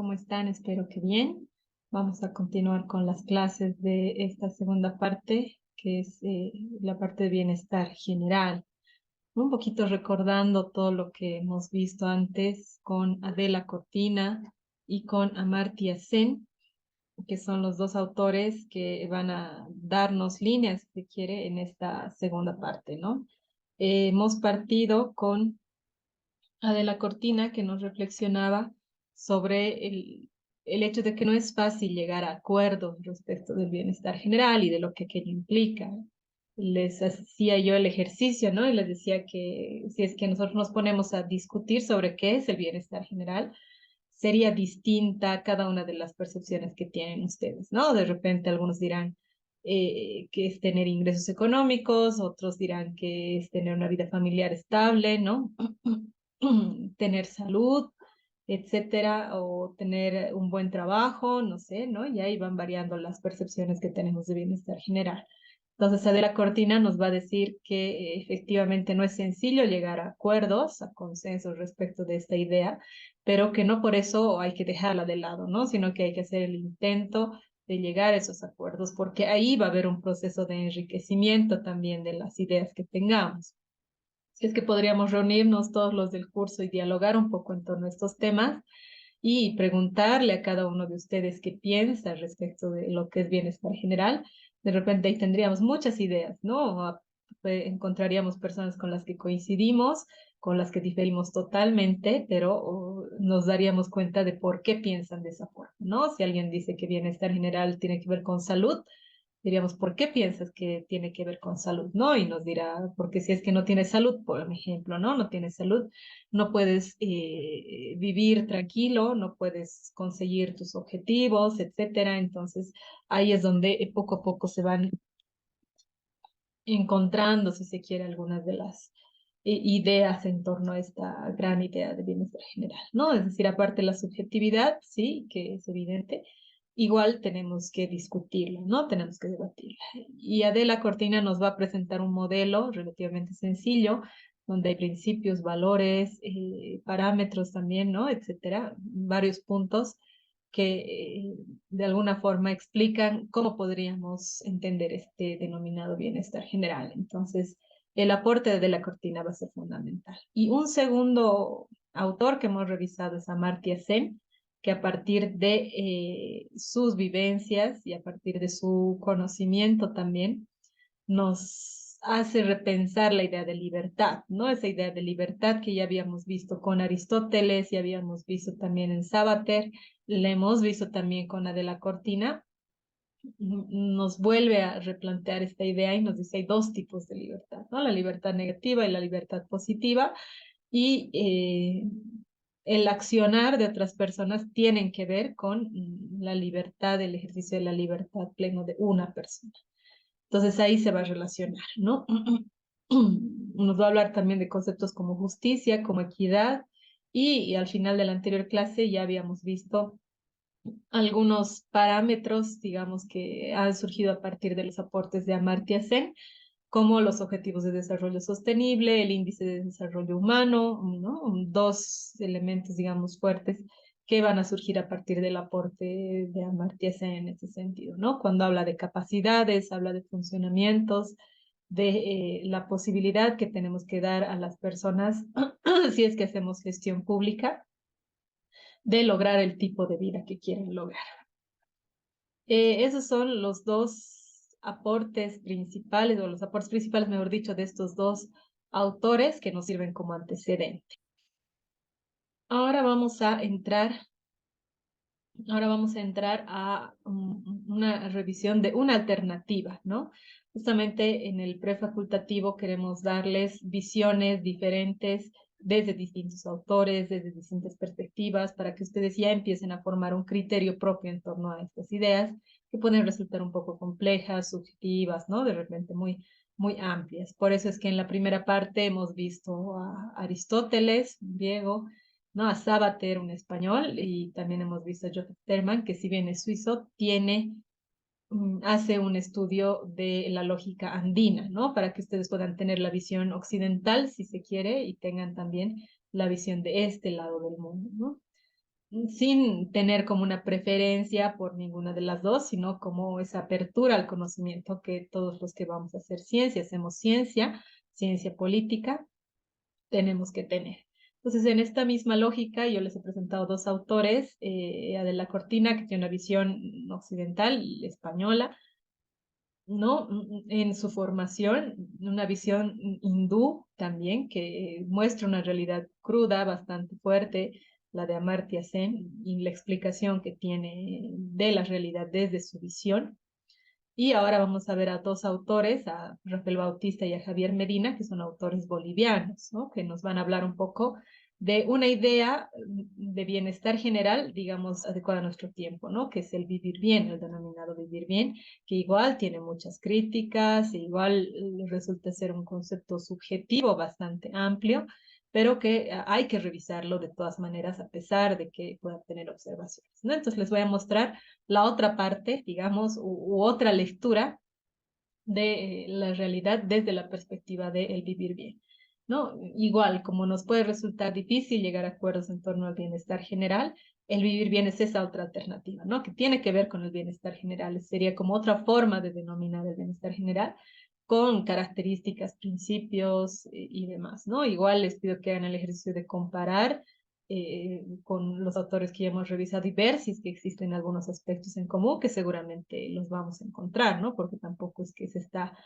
¿Cómo están? Espero que bien. Vamos a continuar con las clases de esta segunda parte, que es la parte de bienestar general. Un poquito recordando todo lo que hemos visto antes con Adela Cortina y con Amartya Sen, que son los dos autores que van a darnos líneas, si se quiere, en esta segunda parte, ¿no? Hemos partido con Adela Cortina, que nos reflexionaba sobre el hecho de que no es fácil llegar a acuerdos respecto del bienestar general y de lo que aquello implica. Les hacía yo el ejercicio, ¿no? Y les decía que si es que nosotros nos ponemos a discutir sobre qué es el bienestar general, sería distinta cada una de las percepciones que tienen ustedes, ¿no? De repente algunos dirán que es tener ingresos económicos, otros dirán que es tener una vida familiar estable, ¿no? Tener salud, etcétera, o tener un buen trabajo, no sé, ¿no? Y ahí van variando las percepciones que tenemos de bienestar general. Entonces, Adela Cortina nos va a decir que efectivamente no es sencillo llegar a acuerdos, a consensos respecto de esta idea, pero que no por eso hay que dejarla de lado, ¿no? Sino que hay que hacer el intento de llegar a esos acuerdos, porque ahí va a haber un proceso de enriquecimiento también de las ideas que tengamos. Si es que podríamos reunirnos todos los del curso y dialogar un poco en torno a estos temas y preguntarle a cada uno de ustedes qué piensa respecto de lo que es bienestar general. De repente ahí tendríamos muchas ideas, ¿no? Encontraríamos personas con las que coincidimos, con las que diferimos totalmente, pero nos daríamos cuenta de por qué piensan de esa forma, ¿no? Si alguien dice que bienestar general tiene que ver con salud, diríamos, ¿por qué piensas que tiene que ver con salud? ¿No? Y nos dirá, porque si es que no tienes salud, por ejemplo, ¿no? No tienes salud, no puedes vivir tranquilo, no puedes conseguir tus objetivos, etcétera. Entonces, ahí es donde poco a poco se van encontrando, si se quiere, algunas de las ideas en torno a esta gran idea de bienestar general, ¿no? Es decir, aparte de la subjetividad, sí, que es evidente, igual tenemos que discutirla, ¿no? Tenemos que debatirla. Y Adela Cortina nos va a presentar un modelo relativamente sencillo, donde hay principios, valores, parámetros también, ¿no? Etcétera, varios puntos que de alguna forma explican cómo podríamos entender este denominado bienestar general. Entonces, el aporte de la Cortina va a ser fundamental. Y un segundo autor que hemos revisado es Amartya Sen, que a partir de sus vivencias y a partir de su conocimiento también nos hace repensar la idea de libertad, ¿no? Esa idea de libertad que ya habíamos visto con Aristóteles, ya habíamos visto también en Sábater, la hemos visto también con Adela Cortina, nos vuelve a replantear esta idea y nos dice hay dos tipos de libertad, ¿no? La libertad negativa y la libertad positiva, y el accionar de otras personas tienen que ver con la libertad, el ejercicio de la libertad pleno de una persona. Entonces ahí se va a relacionar, ¿no? Nos va a hablar también de conceptos como justicia, como equidad, y al final de la anterior clase ya habíamos visto algunos parámetros, digamos, que han surgido a partir de los aportes de Amartya Sen, como los objetivos de desarrollo sostenible, el índice de desarrollo humano, ¿no? Dos elementos, digamos, fuertes que van a surgir a partir del aporte de Amartya Sen en ese sentido, ¿no? Cuando habla de capacidades, habla de funcionamientos, de la posibilidad que tenemos que dar a las personas, si es que hacemos gestión pública, de lograr el tipo de vida que quieren lograr. Esos son los dos aportes principales, o los aportes principales, mejor dicho, de estos dos autores que nos sirven como antecedente. Ahora vamos a entrar, ahora vamos a entrar a una revisión de una alternativa, ¿no? Justamente en el prefacultativo queremos darles visiones diferentes desde distintos autores, desde distintas perspectivas, para que ustedes ya empiecen a formar un criterio propio en torno a estas ideas, que pueden resultar un poco complejas, subjetivas, ¿no? De repente muy amplias. Por eso es que en la primera parte hemos visto a Aristóteles, griego, ¿no? A Sábater, un español, y también hemos visto a Joseph Terman, que si bien es suizo, hace un estudio de la lógica andina, ¿no? Para que ustedes puedan tener la visión occidental, si se quiere, y tengan también la visión de este lado del mundo, ¿no? sin tener como una preferencia por ninguna de las dos, sino como esa apertura al conocimiento que todos los que vamos a hacer ciencia, hacemos ciencia, ciencia política, tenemos que tener. Entonces, en esta misma lógica, yo les he presentado dos autores, Adela Cortina, que tiene una visión occidental, española, ¿no? En su formación, una visión hindú también, que muestra una realidad cruda, bastante fuerte, la de Amartya Sen, y la explicación que tiene de la realidad desde su visión. Y ahora vamos a ver a dos autores, a Rafael Bautista y a Javier Medina, que son autores bolivianos, ¿no? Que nos van a hablar un poco de una idea de bienestar general, digamos, adecuada a nuestro tiempo, ¿no? Que es el vivir bien, el denominado vivir bien, que igual tiene muchas críticas, e igual resulta ser un concepto subjetivo bastante amplio, pero que hay que revisarlo de todas maneras, a pesar de que puedan tener observaciones, ¿no? Entonces les voy a mostrar la otra parte, digamos, u otra lectura de la realidad desde la perspectiva del vivir bien, ¿no? Igual, como nos puede resultar difícil llegar a acuerdos en torno al bienestar general, el vivir bien es esa otra alternativa, ¿no? Que tiene que ver con el bienestar general, sería como otra forma de denominar el bienestar general, con características, principios y demás, ¿no? Igual les pido que hagan el ejercicio de comparar con los autores que ya hemos revisado y ver si es que existen algunos aspectos en común que seguramente los vamos a encontrar, ¿no? Porque tampoco es que se está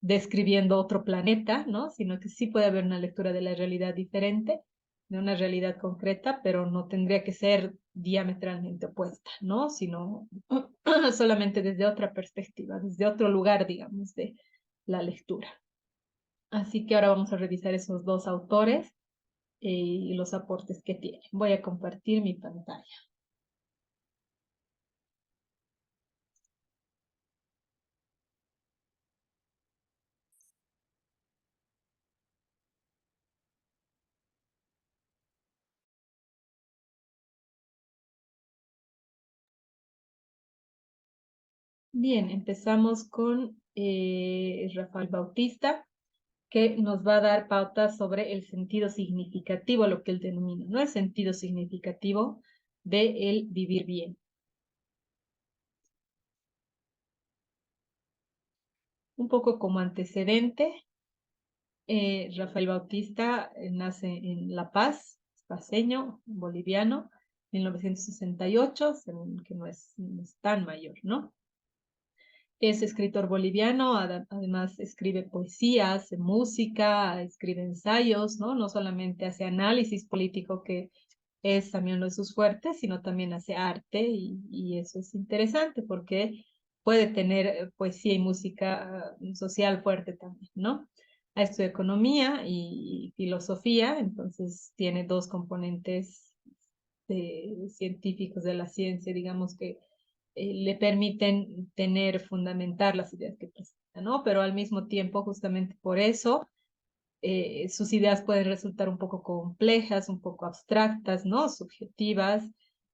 describiendo otro planeta, ¿no? Sino que sí puede haber una lectura de la realidad diferente, de una realidad concreta, pero no tendría que ser diametralmente opuesta, ¿no? Sino solamente desde otra perspectiva, desde otro lugar, digamos, de la lectura. Así que ahora vamos a revisar esos dos autores y los aportes que tienen. Voy a compartir mi pantalla. Bien, empezamos con Rafael Bautista, que nos va a dar pautas sobre el sentido significativo, lo que él denomina, ¿no? El sentido significativo de el vivir bien. Un poco como antecedente, Rafael Bautista nace en La Paz, es paceño, boliviano, 1968, según que no es tan mayor, ¿no? Es escritor boliviano, además escribe poesía, hace música, escribe ensayos, ¿no? No solamente hace análisis político, que es también uno de sus fuertes, sino también hace arte y eso es interesante porque puede tener poesía y música social fuerte también, ¿no? Ha estudiado economía y filosofía, entonces tiene dos componentes científicos de la ciencia, digamos que le permiten tener, fundamentar las ideas que presenta, ¿no? Pero al mismo tiempo, justamente por eso, sus ideas pueden resultar un poco complejas, un poco abstractas, ¿no? Subjetivas,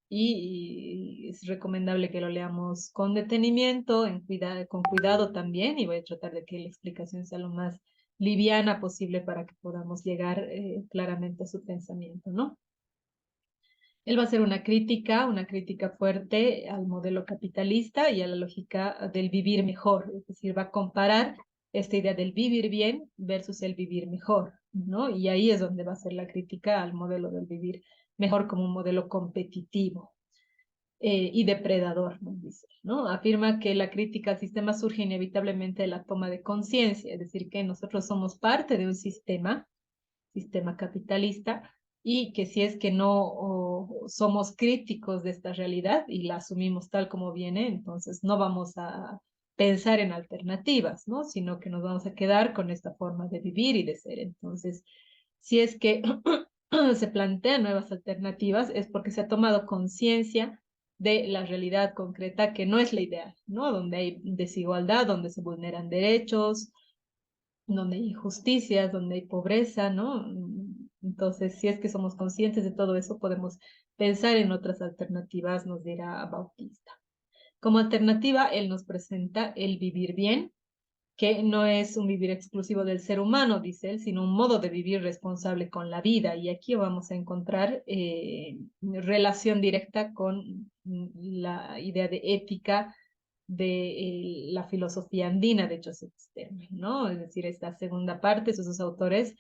y es recomendable que lo leamos con detenimiento, con cuidado también, y voy a tratar de que la explicación sea lo más liviana posible para que podamos llegar claramente a su pensamiento, ¿no? Él va a hacer una crítica fuerte al modelo capitalista y a la lógica del vivir mejor, es decir, va a comparar esta idea del vivir bien versus el vivir mejor, ¿no? Y ahí es donde va a ser la crítica al modelo del vivir mejor como un modelo competitivo y depredador, nos dice, ¿no? Afirma que la crítica al sistema surge inevitablemente de la toma de conciencia, es decir, que nosotros somos parte de un sistema capitalista, y que si es que no somos críticos de esta realidad y la asumimos tal como viene, entonces no vamos a pensar en alternativas, ¿no? Sino que nos vamos a quedar con esta forma de vivir y de ser. Entonces, si es que se plantean nuevas alternativas, es porque se ha tomado conciencia de la realidad concreta que no es la ideal, ¿no? Donde hay desigualdad, donde se vulneran derechos, donde hay injusticias, donde hay pobreza, ¿no? Entonces, si es que somos conscientes de todo eso, podemos pensar en otras alternativas, nos dirá Bautista. Como alternativa, él nos presenta el vivir bien, que no es un vivir exclusivo del ser humano, dice él, sino un modo de vivir responsable con la vida. Y aquí vamos a encontrar relación directa con la idea de ética de la filosofía andina de Joseph Sternberg, ¿no? Es decir, esta segunda parte, esos autores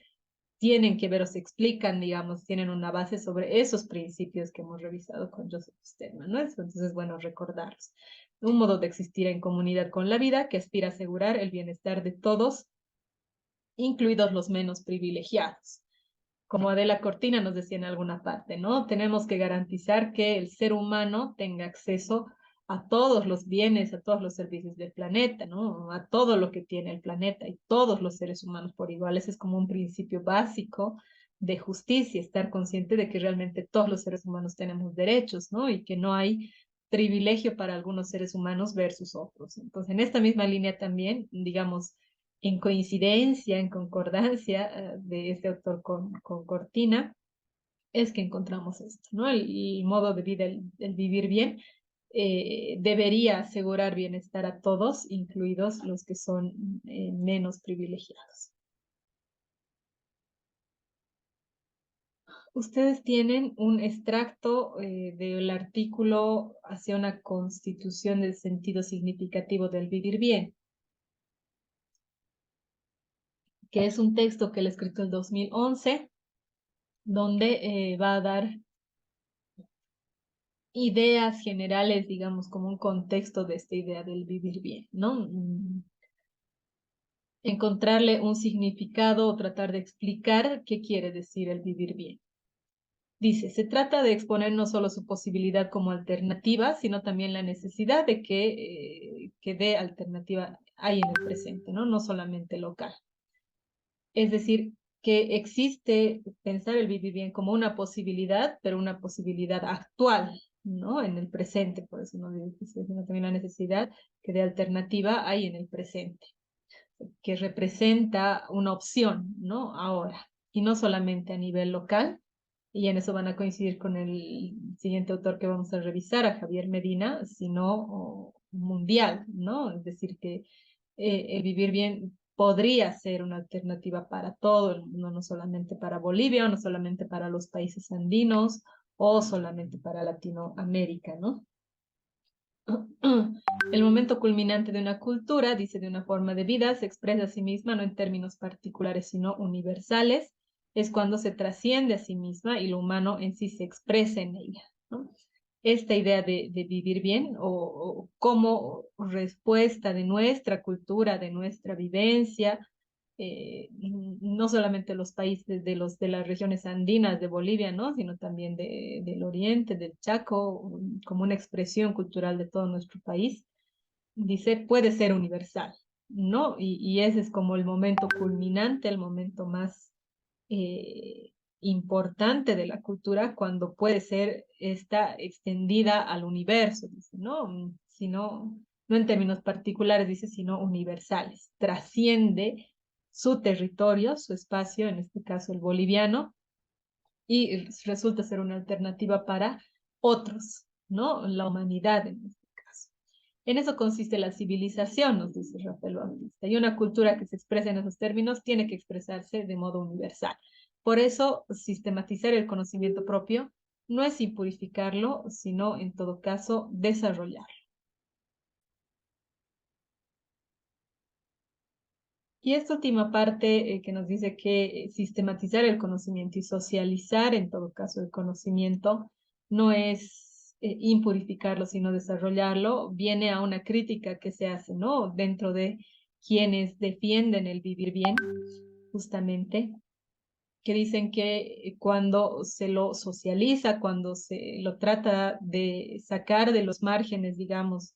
tienen que ver o se explican, digamos, tienen una base sobre esos principios que hemos revisado con Joseph Sternberg, ¿no? Entonces es bueno recordarlos. Un modo de existir en comunidad con la vida que aspira a asegurar el bienestar de todos, incluidos los menos privilegiados. Como Adela Cortina nos decía en alguna parte, ¿no? Tenemos que garantizar que el ser humano tenga acceso a todos los bienes, a todos los servicios del planeta, ¿no? A todo lo que tiene el planeta y todos los seres humanos por igual. Ese es como un principio básico de justicia, estar consciente de que realmente todos los seres humanos tenemos derechos, ¿no? Y que no hay privilegio para algunos seres humanos versus otros. Entonces, en esta misma línea también, digamos, en coincidencia, en concordancia de este autor con Cortina, es que encontramos esto, ¿no? El modo de vida, el vivir bien, debería asegurar bienestar a todos, incluidos los que son menos privilegiados. Ustedes tienen un extracto del artículo hacia una constitución del sentido significativo del vivir bien, que es un texto que él escrito en 2011, donde va a dar ideas generales, digamos, como un contexto de esta idea del vivir bien, ¿no? Encontrarle un significado o tratar de explicar qué quiere decir el vivir bien. Dice, se trata de exponer no solo su posibilidad como alternativa, sino también la necesidad de que de alternativa hay en el presente, ¿no? No solamente local. Es decir, que existe pensar el vivir bien como una posibilidad, pero una posibilidad actual, ¿no? En el presente, por eso no digo que sino también la necesidad que de alternativa hay en el presente, que representa una opción, ¿no? Ahora, y no solamente a nivel local, y en eso van a coincidir con el siguiente autor que vamos a revisar, a Javier Medina, sino mundial, ¿no? Es decir, que el vivir bien podría ser una alternativa para todo el mundo, no solamente para Bolivia, no solamente para los países andinos o solamente para Latinoamérica, ¿no? El momento culminante de una cultura, dice, de una forma de vida, se expresa a sí misma no en términos particulares, sino universales. Es cuando se trasciende a sí misma y lo humano en sí se expresa en ella, ¿no? Esta idea de vivir bien o como respuesta de nuestra cultura, de nuestra vivencia, no solamente los países de las regiones andinas de Bolivia, ¿no? Sino también del Oriente, del Chaco, como una expresión cultural de todo nuestro país, dice, puede ser universal, ¿no? Y ese es como el momento culminante, el momento más importante de la cultura cuando puede ser esta extendida al universo, dice, ¿no? Sino, no en términos particulares, dice, sino universales. Trasciende su territorio, su espacio, en este caso el boliviano, y resulta ser una alternativa para otros, ¿no? La humanidad en este caso. En eso consiste la civilización, nos dice Rafael Bautista, y una cultura que se expresa en esos términos tiene que expresarse de modo universal. Por eso, sistematizar el conocimiento propio no es impurificarlo, sino, en todo caso, desarrollarlo. Y esta última parte que nos dice que sistematizar el conocimiento y socializar, en todo caso, el conocimiento no es impurificarlo, sino desarrollarlo, viene a una crítica que se hace, ¿no? Dentro de quienes defienden el vivir bien, justamente, que dicen que cuando se lo socializa, cuando se lo trata de sacar de los márgenes, digamos,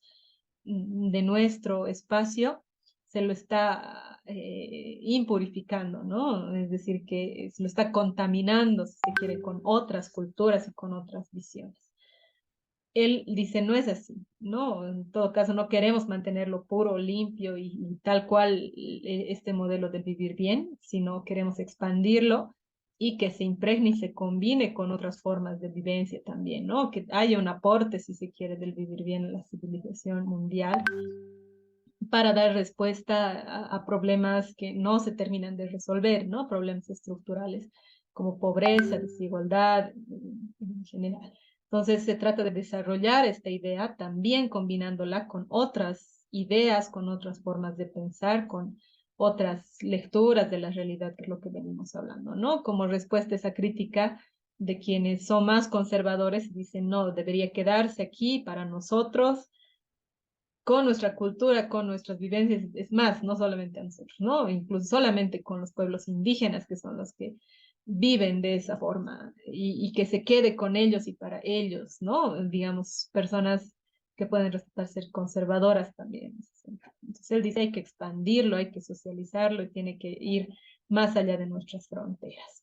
de nuestro espacio, se lo está impurificando, ¿no? Es decir, que se lo está contaminando, si se quiere, con otras culturas y con otras visiones. Él dice, no es así, ¿no? En todo caso, no queremos mantenerlo puro, limpio y tal cual este modelo de vivir bien, sino queremos expandirlo y que se impregne y se combine con otras formas de vivencia también, ¿no? Que haya un aporte, si se quiere, del vivir bien en la civilización mundial para dar respuesta a problemas que no se terminan de resolver, ¿no? Problemas estructurales como pobreza, desigualdad en general. Entonces se trata de desarrollar esta idea también combinándola con otras ideas, con otras formas de pensar, con otras lecturas de la realidad, que es lo que venimos hablando, ¿no? Como respuesta a esa crítica de quienes son más conservadores y dicen, no, debería quedarse aquí para nosotros, con nuestra cultura, con nuestras vivencias, es más, no solamente a nosotros, ¿no? Incluso solamente con los pueblos indígenas, que son los que viven de esa forma, y que se quede con ellos y para ellos, ¿no? Digamos, personas que pueden resultar ser conservadoras también. Entonces él dice, hay que expandirlo, hay que socializarlo y tiene que ir más allá de nuestras fronteras.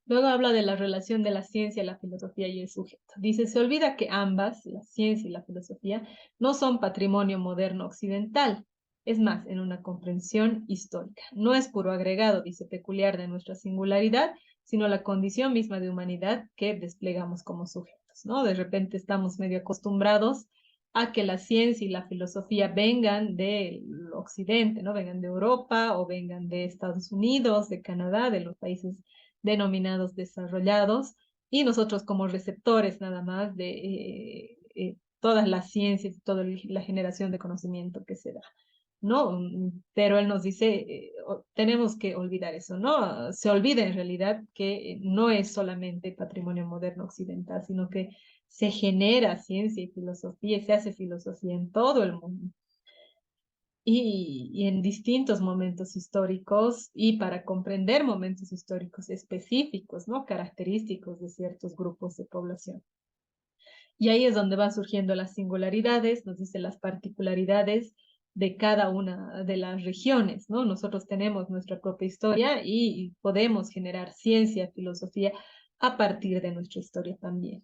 Luego habla de la relación de la ciencia, la filosofía y el sujeto. Dice, se olvida que ambas, la ciencia y la filosofía, no son patrimonio moderno occidental. Es más, en una comprensión histórica. No es puro agregado, dice, peculiar de nuestra singularidad, sino la condición misma de humanidad que desplegamos como sujetos, ¿no? De repente estamos medio acostumbrados a que la ciencia y la filosofía vengan del occidente, ¿no? Vengan de Europa o vengan de Estados Unidos, de Canadá, de los países denominados desarrollados, y nosotros como receptores nada más de todas las ciencias y toda la generación de conocimiento que se da, ¿no? Pero él nos dice, tenemos que olvidar eso, ¿no? Se olvida en realidad que no es solamente patrimonio moderno occidental, sino que se genera ciencia y filosofía, y se hace filosofía en todo el mundo y en distintos momentos históricos y para comprender momentos históricos específicos, ¿no? Característicos de ciertos grupos de población. Y ahí es donde van surgiendo las singularidades, nos dice las particularidades de cada una de las regiones, ¿no? Nosotros tenemos nuestra propia historia y podemos generar ciencia, filosofía a partir de nuestra historia también.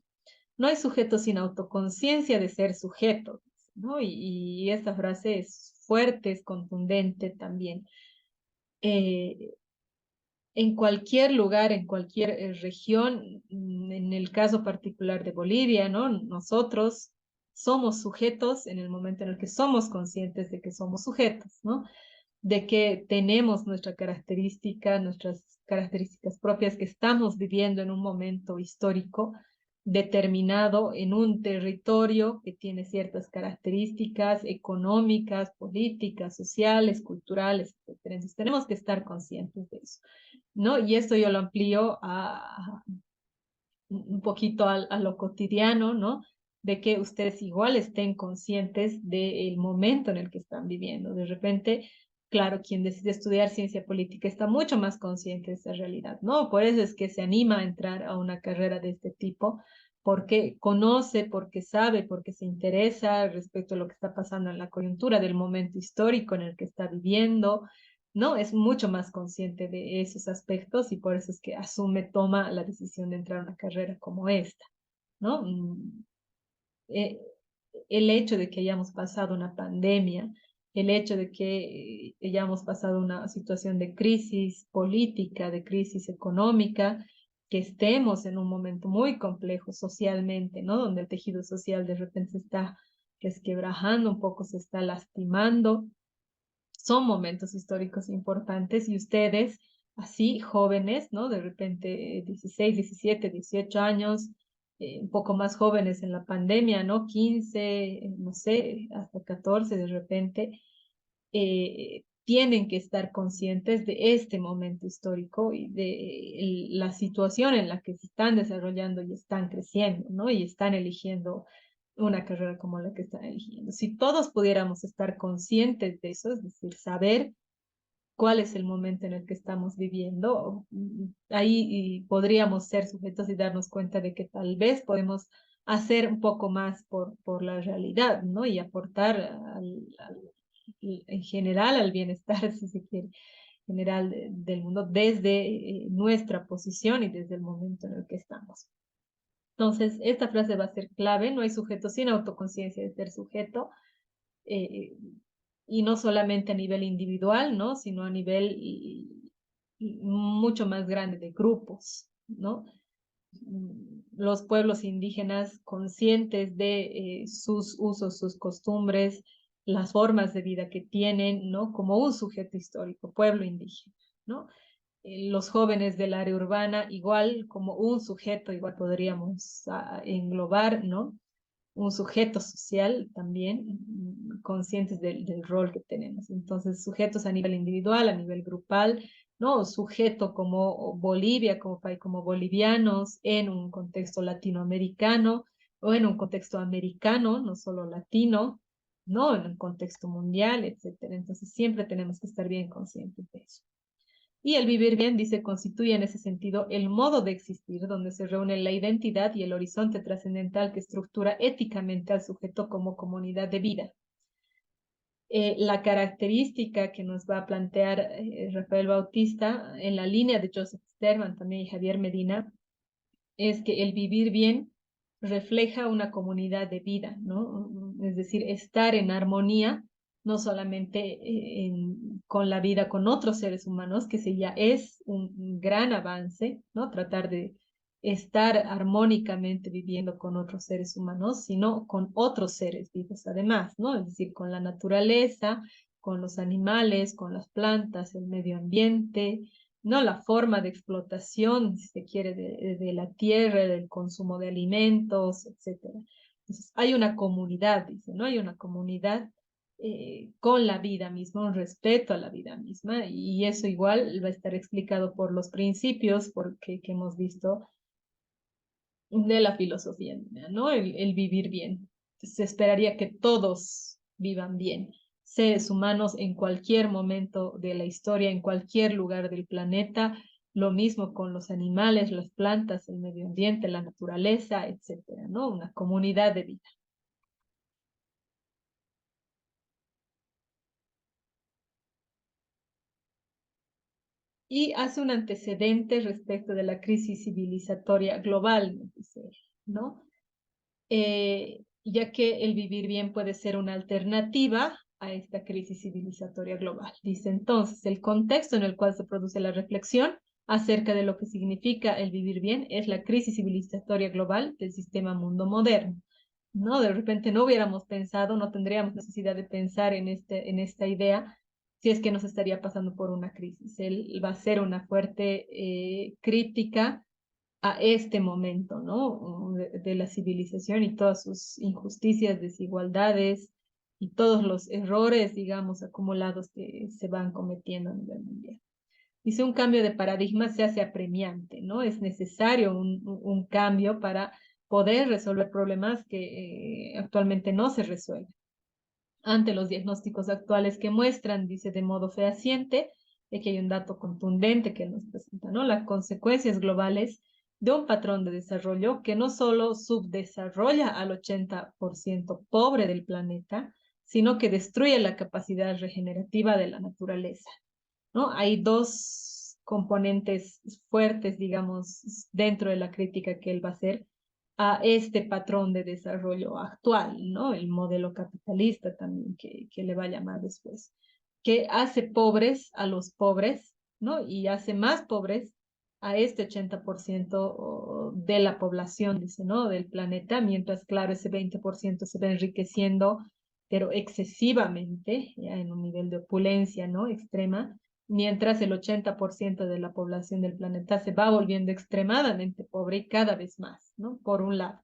No hay sujeto sin autoconciencia de ser sujeto, ¿no? Y esta frase es fuerte, es contundente también. Eh, en cualquier lugar, en cualquier región, en el caso particular de Bolivia, ¿no? Nosotros somos sujetos en el momento en el que somos conscientes de que somos sujetos, ¿no? De que tenemos nuestra característica, nuestras características propias, que estamos viviendo en un momento histórico determinado en un territorio que tiene ciertas características económicas, políticas, sociales, culturales, etc. Entonces tenemos que estar conscientes de eso, ¿no? Y esto yo lo amplío a un poquito a lo cotidiano, ¿no? De que ustedes igual estén conscientes del momento en el que están viviendo. De repente, claro, quien decide estudiar ciencia política está mucho más consciente de esa realidad, ¿no? Por eso es que se anima a entrar a una carrera de este tipo, porque conoce, porque sabe, porque se interesa respecto a lo que está pasando en la coyuntura del momento histórico en el que está viviendo, ¿no? Es mucho más consciente de esos aspectos y por eso es que asume, toma la decisión de entrar a una carrera como esta, ¿no? Eh, el hecho de que hayamos pasado una pandemia, el hecho de que hayamos pasado una situación de crisis política, de crisis económica, que estemos en un momento muy complejo socialmente, ¿no? Donde el tejido social de repente se está resquebrajando un poco, se está lastimando, son momentos históricos importantes y ustedes, así jóvenes, ¿no? De repente 16, 17, 18 años, un poco más jóvenes en la pandemia, ¿no? 15, no sé, hasta 14 de repente, tienen que estar conscientes de este momento histórico y de la situación en la que se están desarrollando y están creciendo, ¿no? Y están eligiendo una carrera como la que están eligiendo. Si todos pudiéramos estar conscientes de eso, es decir, saber cuál es el momento en el que estamos viviendo, ahí podríamos ser sujetos y darnos cuenta de que tal vez podemos hacer un poco más por la realidad, ¿no? Y aportar en general al bienestar, si se quiere, general del mundo desde nuestra posición y desde el momento en el que estamos. Entonces, esta frase va a ser clave, no hay sujeto sin autoconciencia de ser sujeto, eh, y no solamente a nivel individual, ¿no? Sino a nivel mucho más grande de grupos, ¿no? Los pueblos indígenas conscientes de sus usos, sus costumbres, las formas de vida que tienen, ¿no? Como un sujeto histórico, pueblo indígena, ¿no? Los jóvenes del área urbana, igual como un sujeto, igual podríamos englobar, ¿no? Un sujeto social también, conscientes del rol que tenemos. Entonces, sujetos a nivel individual, a nivel grupal, ¿no? Sujeto como Bolivia, como país, como bolivianos, en un contexto latinoamericano o en un contexto americano, no solo latino, ¿no? En un contexto mundial, etcétera. Entonces, siempre tenemos que estar bien conscientes de eso. Y el vivir bien, dice, constituye en ese sentido el modo de existir donde se reúne la identidad y el horizonte trascendental que estructura éticamente al sujeto como comunidad de vida. La característica que nos va a plantear Rafael Bautista en la línea de Joseph Sterman también y Javier Medina es que el vivir bien refleja una comunidad de vida, ¿no? Es decir, estar en armonía, no solamente con la vida con otros seres humanos, que sí ya es un gran avance, ¿no? Tratar de estar armónicamente viviendo con otros seres humanos, sino con otros seres vivos además, ¿no? Es decir, con la naturaleza, con los animales, con las plantas, el medio ambiente, no la forma de explotación, si se quiere, de la tierra, del consumo de alimentos, etcétera. Entonces, hay una comunidad, dice, ¿no? Hay una comunidad con la vida misma, un respeto a la vida misma, y eso igual va a estar explicado por los principios que hemos visto de la filosofía, ¿no? El vivir bien. Se esperaría que todos vivan bien, seres humanos en cualquier momento de la historia, en cualquier lugar del planeta, lo mismo con los animales, las plantas, el medio ambiente, la naturaleza, etcétera, ¿no? Una comunidad de vida. Y hace un antecedente respecto de la crisis civilizatoria global, dice, ¿no? Ya que el vivir bien puede ser una alternativa a esta crisis civilizatoria global. Dice entonces, el contexto en el cual se produce la reflexión acerca de lo que significa el vivir bien es la crisis civilizatoria global del sistema mundo moderno. ¿No? De repente no hubiéramos pensado, no tendríamos necesidad de pensar en esta idea si es que nos estaría pasando por una crisis. Él va a ser una fuerte crítica a este momento, ¿no? De la civilización y todas sus injusticias, desigualdades y todos los errores, digamos, acumulados que se van cometiendo a nivel mundial. Dice, un cambio de paradigma se hace apremiante, ¿no? Es necesario un cambio para poder resolver problemas que actualmente no se resuelven. Ante los diagnósticos actuales que muestran, dice de modo fehaciente, que hay un dato contundente que nos presenta, ¿no? Las consecuencias globales de un patrón de desarrollo que no solo subdesarrolla al 80% pobre del planeta, sino que destruye la capacidad regenerativa de la naturaleza, ¿no? Hay dos componentes fuertes, digamos, dentro de la crítica que él va a hacer a este patrón de desarrollo actual, ¿no? El modelo capitalista también, que le va a llamar después, que hace pobres a los pobres, ¿no? Y hace más pobres a este 80% de la población, dice, ¿no? Del planeta, mientras, claro, ese 20% se va enriqueciendo, pero excesivamente, ya en un nivel de opulencia, ¿no? Extrema, mientras el 80% de la población del planeta se va volviendo extremadamente pobre y cada vez más, ¿no? Por un lado.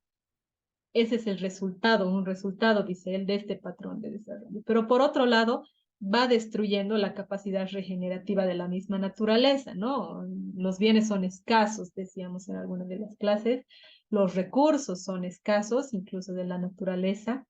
Ese es el resultado, un resultado, dice él, de este patrón de desarrollo. Pero por otro lado, va destruyendo la capacidad regenerativa de la misma naturaleza, ¿no? Los bienes son escasos, decíamos en alguna de las clases, los recursos son escasos, incluso de la naturaleza,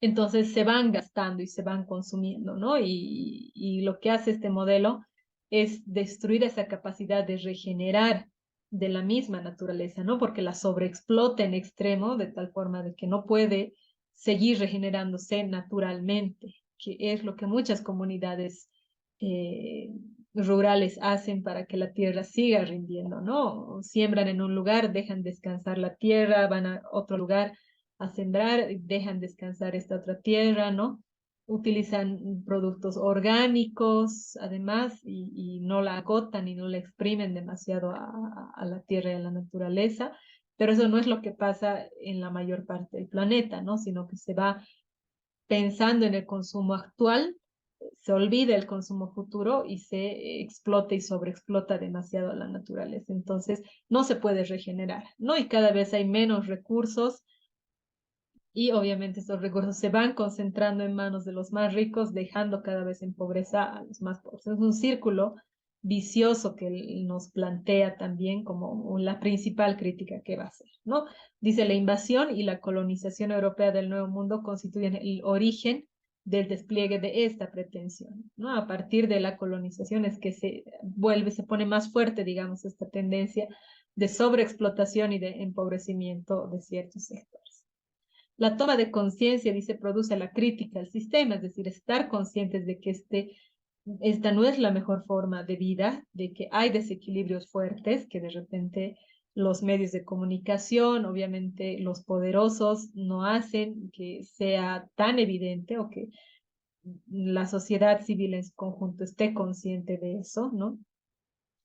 entonces se van gastando y se van consumiendo, ¿no? Y lo que hace este modelo es destruir esa capacidad de regenerar de la misma naturaleza, ¿no? Porque la sobreexplota en extremo de tal forma de que no puede seguir regenerándose naturalmente, que es lo que muchas comunidades eh, rurales hacen para que la tierra siga rindiendo, ¿no? Siembran en un lugar, dejan descansar la tierra, van a otro lugar a sembrar, dejan descansar esta otra tierra, ¿no? Utilizan productos orgánicos, además, y no la agotan y no la exprimen demasiado a la tierra y a la naturaleza, pero eso no es lo que pasa en la mayor parte del planeta, ¿no? Sino que se va pensando en el consumo actual, se olvida el consumo futuro y se explota y sobreexplota demasiado la naturaleza. Entonces, no se puede regenerar, ¿no? Y cada vez hay menos recursos y obviamente estos recursos se van concentrando en manos de los más ricos, dejando cada vez en pobreza a los más pobres. Es un círculo vicioso que él nos plantea también como la principal crítica que va a hacer, ¿no? Dice, la invasión y la colonización europea del Nuevo Mundo constituyen el origen del despliegue de esta pretensión, ¿no? A partir de la colonización es que se pone más fuerte, digamos, esta tendencia de sobreexplotación y de empobrecimiento de ciertos sectores. La toma de conciencia, dice, produce la crítica al sistema, es decir, estar conscientes de que esta no es la mejor forma de vida, de que hay desequilibrios fuertes, que de repente los medios de comunicación, obviamente los poderosos, no hacen que sea tan evidente o que la sociedad civil en su conjunto esté consciente de eso, ¿no?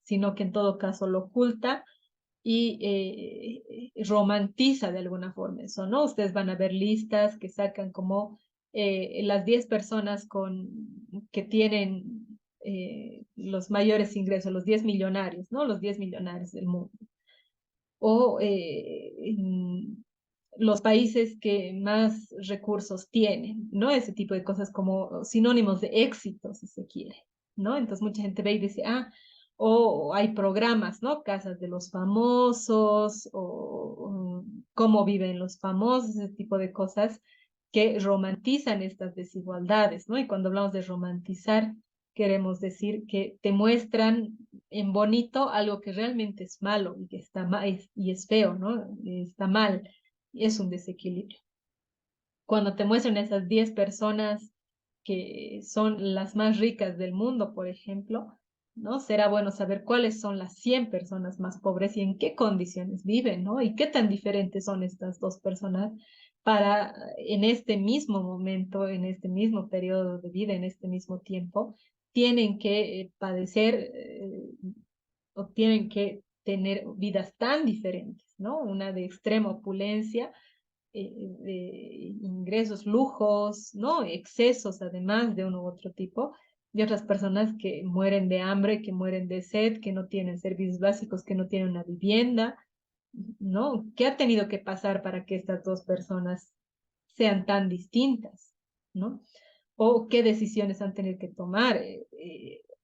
Sino que en todo caso lo oculta y romantiza de alguna forma eso, ¿no? Ustedes van a ver listas que sacan como las 10 personas que tienen los mayores ingresos, los 10 millonarios, ¿no? Los 10 millonarios del mundo. O los países que más recursos tienen, ¿no? Ese tipo de cosas como sinónimos de éxito, si se quiere, ¿no? Entonces mucha gente ve y dice, ah, o hay programas, ¿no? Casas de los famosos, o cómo viven los famosos, ese tipo de cosas que romantizan estas desigualdades, ¿no? Y cuando hablamos de romantizar, queremos decir que te muestran en bonito algo que realmente es malo y que está mal y es feo, ¿no? Está mal, es un desequilibrio. Cuando te muestran esas 10 personas que son las más ricas del mundo, por ejemplo, ¿no? Será bueno saber cuáles son las 100 personas más pobres y en qué condiciones viven, ¿no? Y qué tan diferentes son estas dos personas para en este mismo momento, en este mismo periodo de vida, en este mismo tiempo, tienen que padecer o tienen que tener vidas tan diferentes, ¿no? Una de extrema opulencia, de ingresos, lujos, ¿no? Excesos además de uno u otro tipo, y otras personas que mueren de hambre, que mueren de sed, que no tienen servicios básicos, que no tienen una vivienda, ¿no? ¿Qué ha tenido que pasar para que estas dos personas sean tan distintas, ¿no? O qué decisiones han tenido que tomar.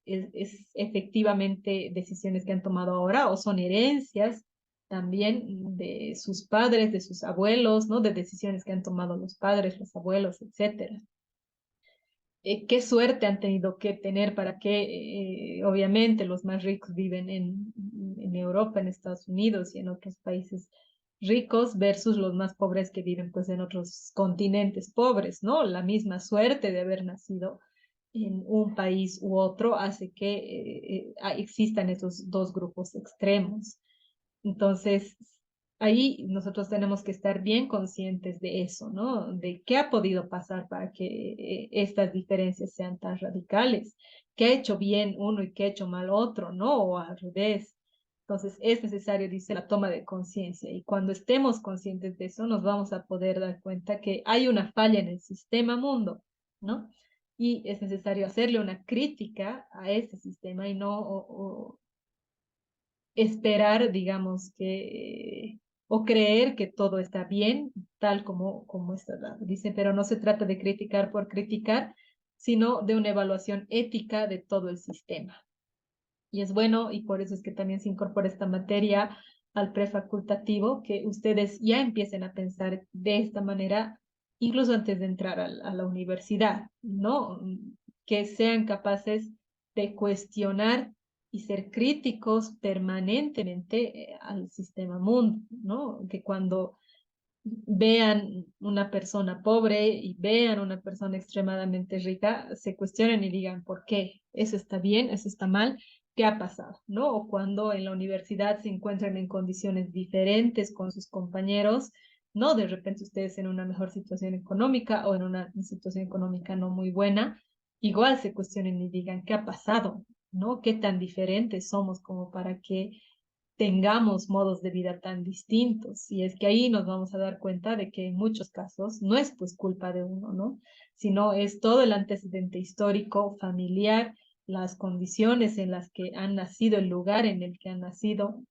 Es efectivamente decisiones que han tomado ahora o son herencias también de sus padres, de sus abuelos, ¿no? De decisiones que han tomado los padres, los abuelos, etcétera. ¿Qué suerte han tenido que tener para que, obviamente, los más ricos viven en Europa, en Estados Unidos y en otros países ricos versus los más pobres que viven pues en otros continentes pobres, ¿no? La misma suerte de haber nacido en un país u otro hace que existan esos dos grupos extremos. Entonces, ahí nosotros tenemos que estar bien conscientes de eso, ¿no? De qué ha podido pasar para que estas diferencias sean tan radicales, qué ha hecho bien uno y qué ha hecho mal otro, ¿no? O al revés. Entonces, es necesario, dice, la toma de conciencia. Y cuando estemos conscientes de eso, nos vamos a poder dar cuenta que hay una falla en el sistema mundo, ¿no? Y es necesario hacerle una crítica a ese sistema y no esperar, digamos, o creer que todo está bien, tal como está dado. Dice, pero no se trata de criticar por criticar, sino de una evaluación ética de todo el sistema. Y es bueno, y por eso es que también se incorpora esta materia al prefacultativo, que ustedes ya empiecen a pensar de esta manera, incluso antes de entrar a la universidad, ¿no? Que sean capaces de cuestionar y ser críticos permanentemente al sistema mundo, ¿no? Que cuando vean una persona pobre y vean una persona extremadamente rica, se cuestionen y digan, ¿por qué? ¿Eso está bien? ¿Eso está mal? ¿Qué ha pasado? ¿No? O cuando en la universidad se encuentran en condiciones diferentes con sus compañeros, ¿no? De repente ustedes en una mejor situación económica o en una situación económica no muy buena, igual se cuestionen y digan, ¿qué ha pasado? ¿No? ¿Qué tan diferentes somos como para que tengamos modos de vida tan distintos. Y es que ahí nos vamos a dar cuenta de que en muchos casos no es pues culpa de uno, ¿no? Sino es todo el antecedente histórico, familiar, las condiciones en las que han nacido, el lugar en el que han nacido,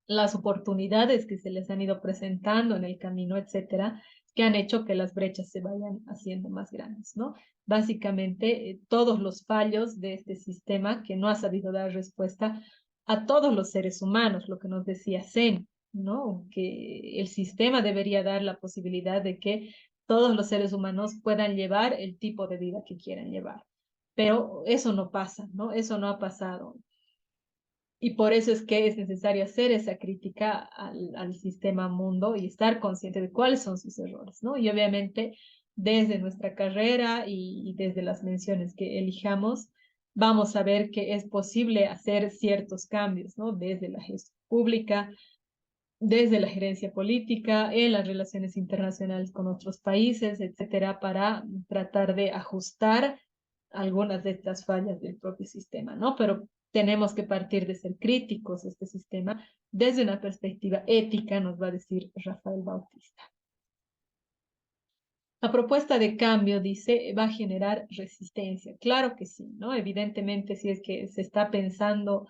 las oportunidades que se les han ido presentando en el camino, etcétera, que han hecho que las brechas se vayan haciendo más grandes, ¿no? Básicamente, todos los fallos de este sistema que no ha sabido dar respuesta a todos los seres humanos, lo que nos decía Zen, ¿no? Que el sistema debería dar la posibilidad de que todos los seres humanos puedan llevar el tipo de vida que quieran llevar. Pero eso no pasa, ¿no? Eso no ha pasado. Y por eso es que es necesario hacer esa crítica al sistema mundo y estar consciente de cuáles son sus errores, ¿no? Y obviamente desde nuestra carrera y desde las menciones que elijamos, vamos a ver que es posible hacer ciertos cambios, ¿no? Desde la gestión pública, desde la gerencia política, en las relaciones internacionales con otros países, etcétera, para tratar de ajustar algunas de estas fallas del propio sistema, ¿no? Pero tenemos que partir de ser críticos de este sistema desde una perspectiva ética, nos va a decir Rafael Bautista. La propuesta de cambio, dice, va a generar resistencia. Claro que sí, ¿no? Evidentemente, si es que se está pensando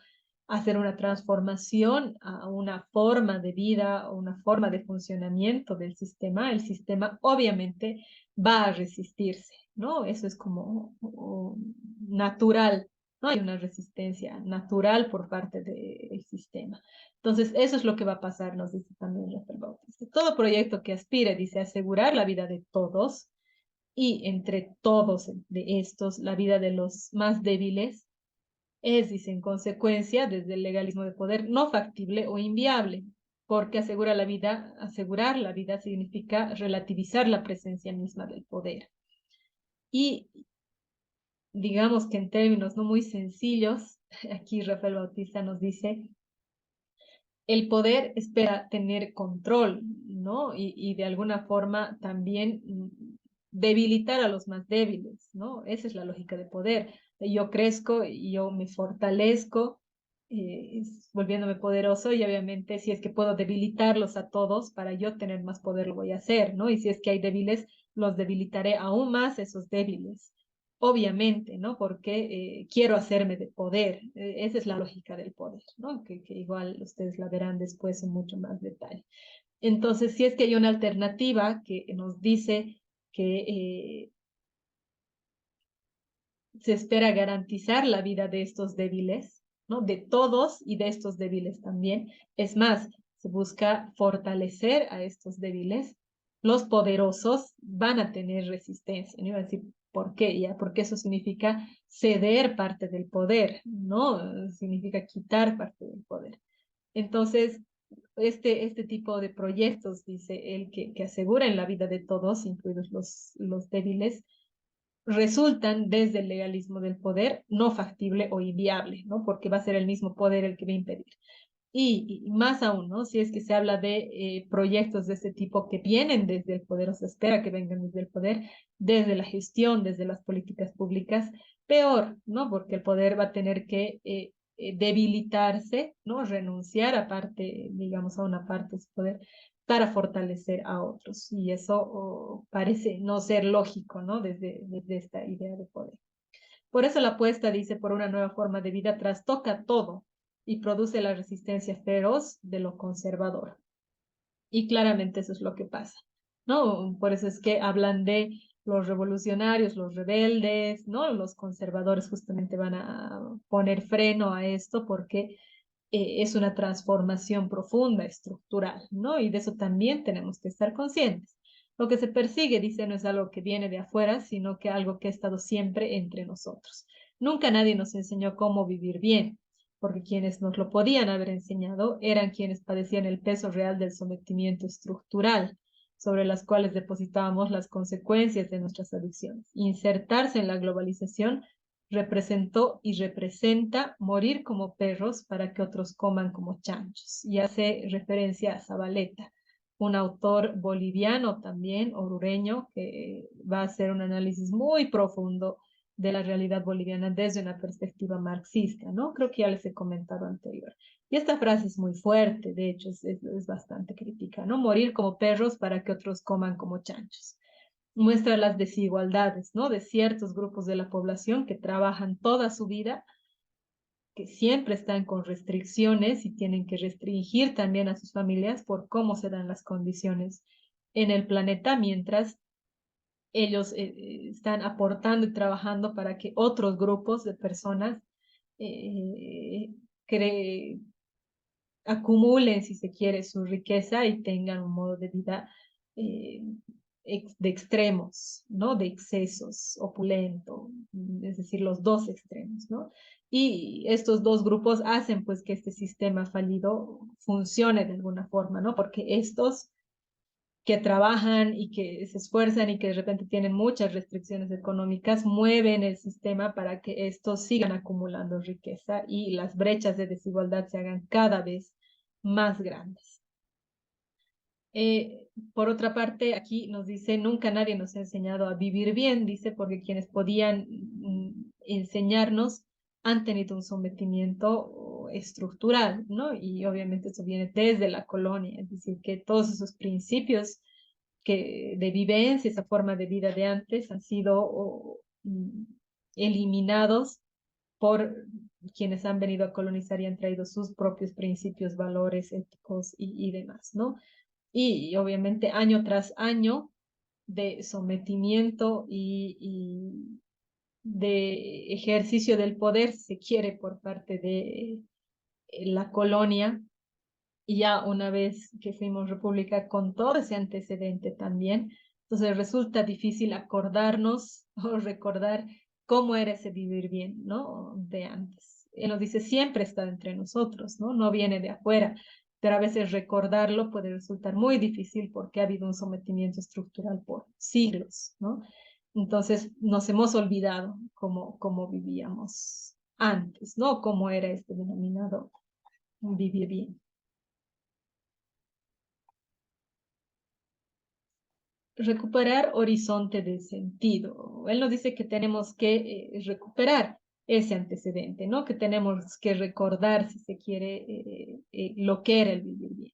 hacer una transformación a una forma de vida o una forma de funcionamiento del sistema, el sistema obviamente va a resistirse, ¿no? Eso es como natural, ¿no? Hay una resistencia natural por parte del sistema. Entonces, eso es lo que va a pasar, nos dice también Rafael Bautista. Todo proyecto que aspire, dice, a asegurar la vida de todos y entre todos de estos, la vida de los más débiles, es, dice, en consecuencia, desde el legalismo de poder, no factible o inviable, porque asegurar la vida significa relativizar la presencia misma del poder. Y digamos que en términos no muy sencillos, aquí Rafael Bautista nos dice, el poder espera tener control, ¿no? Y de alguna forma también debilitar a los más débiles, ¿no? Esa es la lógica de poder. Yo crezco y yo me fortalezco, volviéndome poderoso y obviamente si es que puedo debilitarlos a todos para yo tener más poder lo voy a hacer, ¿no? Y si es que hay débiles, los debilitaré aún más esos débiles. Obviamente, ¿no? Porque quiero hacerme de poder. Esa es la lógica del poder, ¿no? Que igual ustedes la verán después en mucho más detalle. Entonces, si es que hay una alternativa que nos dice que se espera garantizar la vida de estos débiles, ¿no? De todos y de estos débiles también. Es más, se busca fortalecer a estos débiles. Los poderosos van a tener resistencia, ¿no? Iba a decir, ¿por qué? Ya, porque eso significa ceder parte del poder, ¿no? Significa quitar parte del poder. Entonces, este tipo de proyectos, dice él, que aseguran la vida de todos, incluidos los débiles, resultan desde el legalismo del poder no factible o inviable, ¿no? Porque va a ser el mismo poder el que va a impedir. Y más aún, ¿no? Si es que se habla de proyectos de este tipo que vienen desde el poder o se espera que vengan desde el poder, desde la gestión, desde las políticas públicas, peor, ¿no? Porque el poder va a tener que debilitarse, ¿no? Renunciar a parte, digamos, a una parte de su poder para fortalecer a otros. Y eso parece no ser lógico, ¿no? Desde esta idea de poder. Por eso la apuesta, dice, por una nueva forma de vida trastoca todo y produce la resistencia feroz de lo conservador. Y claramente eso es lo que pasa, ¿no? Por eso es que hablan de los revolucionarios, los rebeldes, ¿no? Los conservadores justamente van a poner freno a esto porque es una transformación profunda, estructural, ¿no? Y de eso también tenemos que estar conscientes. Lo que se persigue, dice, no es algo que viene de afuera, sino que algo que ha estado siempre entre nosotros. Nunca nadie nos enseñó cómo vivir bien, porque quienes nos lo podían haber enseñado eran quienes padecían el peso real del sometimiento estructural, sobre las cuales depositábamos las consecuencias de nuestras adicciones. Insertarse en la globalización representó y representa morir como perros para que otros coman como chanchos. Y hace referencia a Zabaleta, un autor boliviano también, orureño, que va a hacer un análisis muy profundo de la realidad boliviana desde una perspectiva marxista, ¿no? Creo que ya les he comentado anterior. Y esta frase es muy fuerte, de hecho es bastante crítica, ¿no? Morir como perros para que otros coman como chanchos. Muestra las desigualdades, ¿no? De ciertos grupos de la población que trabajan toda su vida, que siempre están con restricciones y tienen que restringir también a sus familias por cómo se dan las condiciones en el planeta, mientras ellos están aportando y trabajando para que otros grupos de personas eh, cre- acumulen, si se quiere, su riqueza y tengan un modo de vida eh, de extremos, ¿no? De excesos, opulento, es decir, los dos extremos, ¿no? Y estos dos grupos hacen pues que este sistema fallido funcione de alguna forma, ¿no? Porque estos que trabajan y que se esfuerzan y que de repente tienen muchas restricciones económicas, mueven el sistema para que estos sigan acumulando riqueza y las brechas de desigualdad se hagan cada vez más grandes. Por otra parte, aquí nos dice, nunca nadie nos ha enseñado a vivir bien, dice, porque quienes podían enseñarnos han tenido un sometimiento estructural, ¿no? Y obviamente eso viene desde la colonia, es decir, que todos esos principios de vivencia, esa forma de vida de antes, han sido eliminados por quienes han venido a colonizar y han traído sus propios principios, valores éticos y demás, ¿no? Y obviamente año tras año de sometimiento y de ejercicio del poder, si se quiere, por parte de la colonia, y ya una vez que fuimos república con todo ese antecedente también, entonces resulta difícil acordarnos o recordar cómo era ese vivir bien, ¿no? De antes. Él nos dice, siempre está entre nosotros, ¿no? No viene de afuera, pero a veces recordarlo puede resultar muy difícil porque ha habido un sometimiento estructural por siglos, ¿no? Entonces nos hemos olvidado cómo vivíamos antes, ¿no? Cómo era este denominado vivir bien. Recuperar horizonte de sentido. Él nos dice que tenemos que recuperar ese antecedente, ¿no? Que tenemos que recordar, si se quiere, lo que era el vivir bien.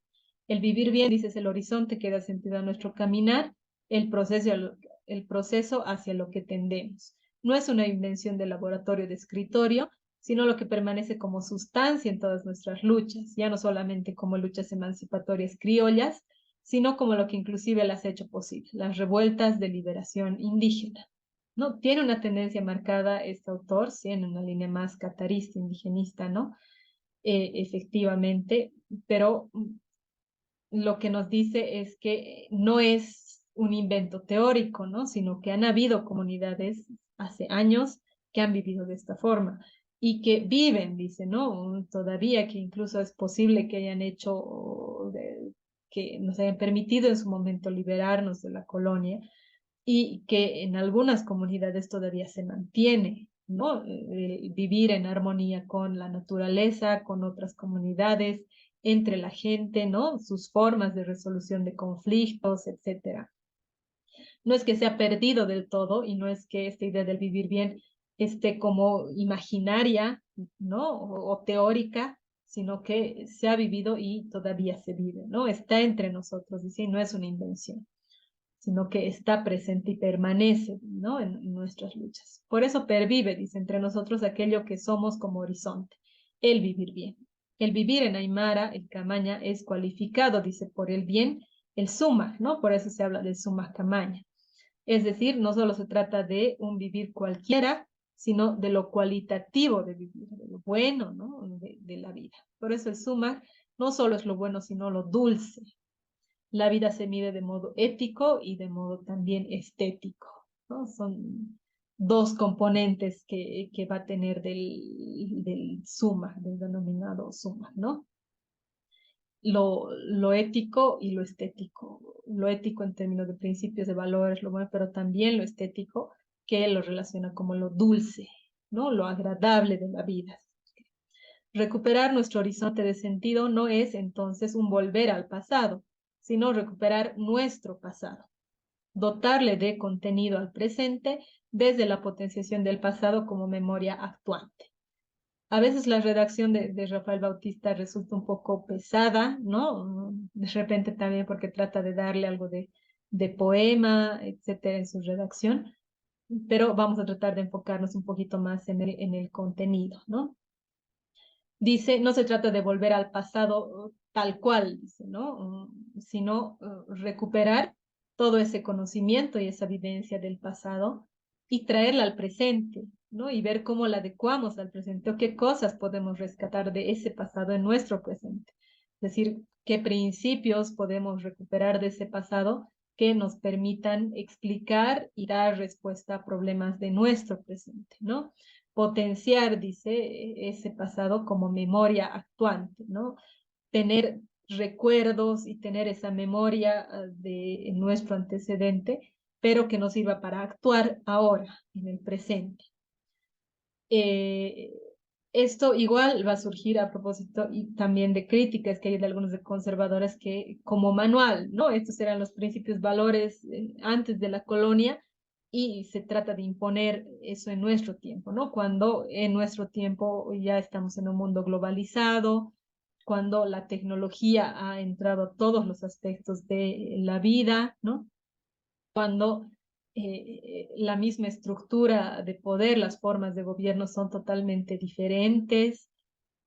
El vivir bien, dice, es el horizonte que da sentido a nuestro caminar, el proceso hacia lo que tendemos. No es una invención de laboratorio de escritorio, sino lo que permanece como sustancia en todas nuestras luchas, ya no solamente como luchas emancipatorias criollas, sino como lo que inclusive las ha hecho posible, las revueltas de liberación indígena. ¿No? Tiene una tendencia marcada este autor, sí, en una línea más catarista, indigenista, ¿no? Efectivamente, pero lo que nos dice es que no es un invento teórico, ¿no? Sino que han habido comunidades hace años que han vivido de esta forma y que viven, dice, ¿no? Todavía que incluso es posible que hayan hecho, que nos hayan permitido en su momento liberarnos de la colonia y que en algunas comunidades todavía se mantiene, ¿no? Vivir en armonía con la naturaleza, con otras comunidades, entre la gente, ¿no? Sus formas de resolución de conflictos, etcétera. No es que se ha perdido del todo y no es que esta idea del vivir bien esté como imaginaria, ¿no? O teórica, sino que se ha vivido y todavía se vive, ¿no? Está entre nosotros, y sí, no es una invención, sino que está presente y permanece, ¿no? En nuestras luchas. Por eso pervive, dice, entre nosotros aquello que somos como horizonte, el vivir bien. El vivir en Aymara, el Camaña, es cualificado, dice, por el bien, el suma, ¿no? Por eso se habla del suma Camaña. Es decir, no solo se trata de un vivir cualquiera, sino de lo cualitativo de vivir, de lo bueno, ¿no? De la vida. Por eso el suma no solo es lo bueno, sino lo dulce, la vida se mide de modo ético y de modo también estético, ¿no? Son dos componentes que va a tener del suma, del denominado suma, ¿no? Lo ético y lo estético. Lo ético en términos de principios, de valores, lo bueno, pero también lo estético, que lo relaciona como lo dulce, ¿no? Lo agradable de la vida. Recuperar nuestro horizonte de sentido no es entonces un volver al pasado, sino recuperar nuestro pasado, dotarle de contenido al presente desde la potenciación del pasado como memoria actuante. A veces la redacción de Rafael Bautista resulta un poco pesada, ¿no? De repente también porque trata de darle algo de poema, etcétera, en su redacción, pero vamos a tratar de enfocarnos un poquito más en el contenido, ¿no? Dice, no se trata de volver al pasado tal cual, dice, ¿no? Sino recuperar todo ese conocimiento y esa vivencia del pasado y traerla al presente, ¿no? Y ver cómo la adecuamos al presente o qué cosas podemos rescatar de ese pasado en nuestro presente. Es decir, qué principios podemos recuperar de ese pasado que nos permitan explicar y dar respuesta a problemas de nuestro presente, ¿no? Potenciar, dice, ese pasado como memoria actuante, ¿no? Tener recuerdos y tener esa memoria de nuestro antecedente, pero que nos sirva para actuar ahora, en el presente. Eh, Esto igual va a surgir a propósito y también de críticas que hay de algunos conservadores que como manual, ¿no? Estos eran los principios valores antes de la colonia y se trata de imponer eso en nuestro tiempo, ¿no? Cuando en nuestro tiempo ya estamos en un mundo globalizado, cuando la tecnología ha entrado a todos los aspectos de la vida, ¿no? Cuando la misma estructura de poder, las formas de gobierno son totalmente diferentes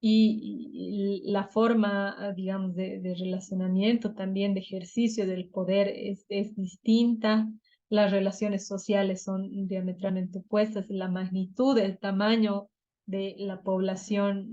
y la forma, digamos, de relacionamiento también, de ejercicio del poder es distinta, las relaciones sociales son diametralmente opuestas, la magnitud, el tamaño de la población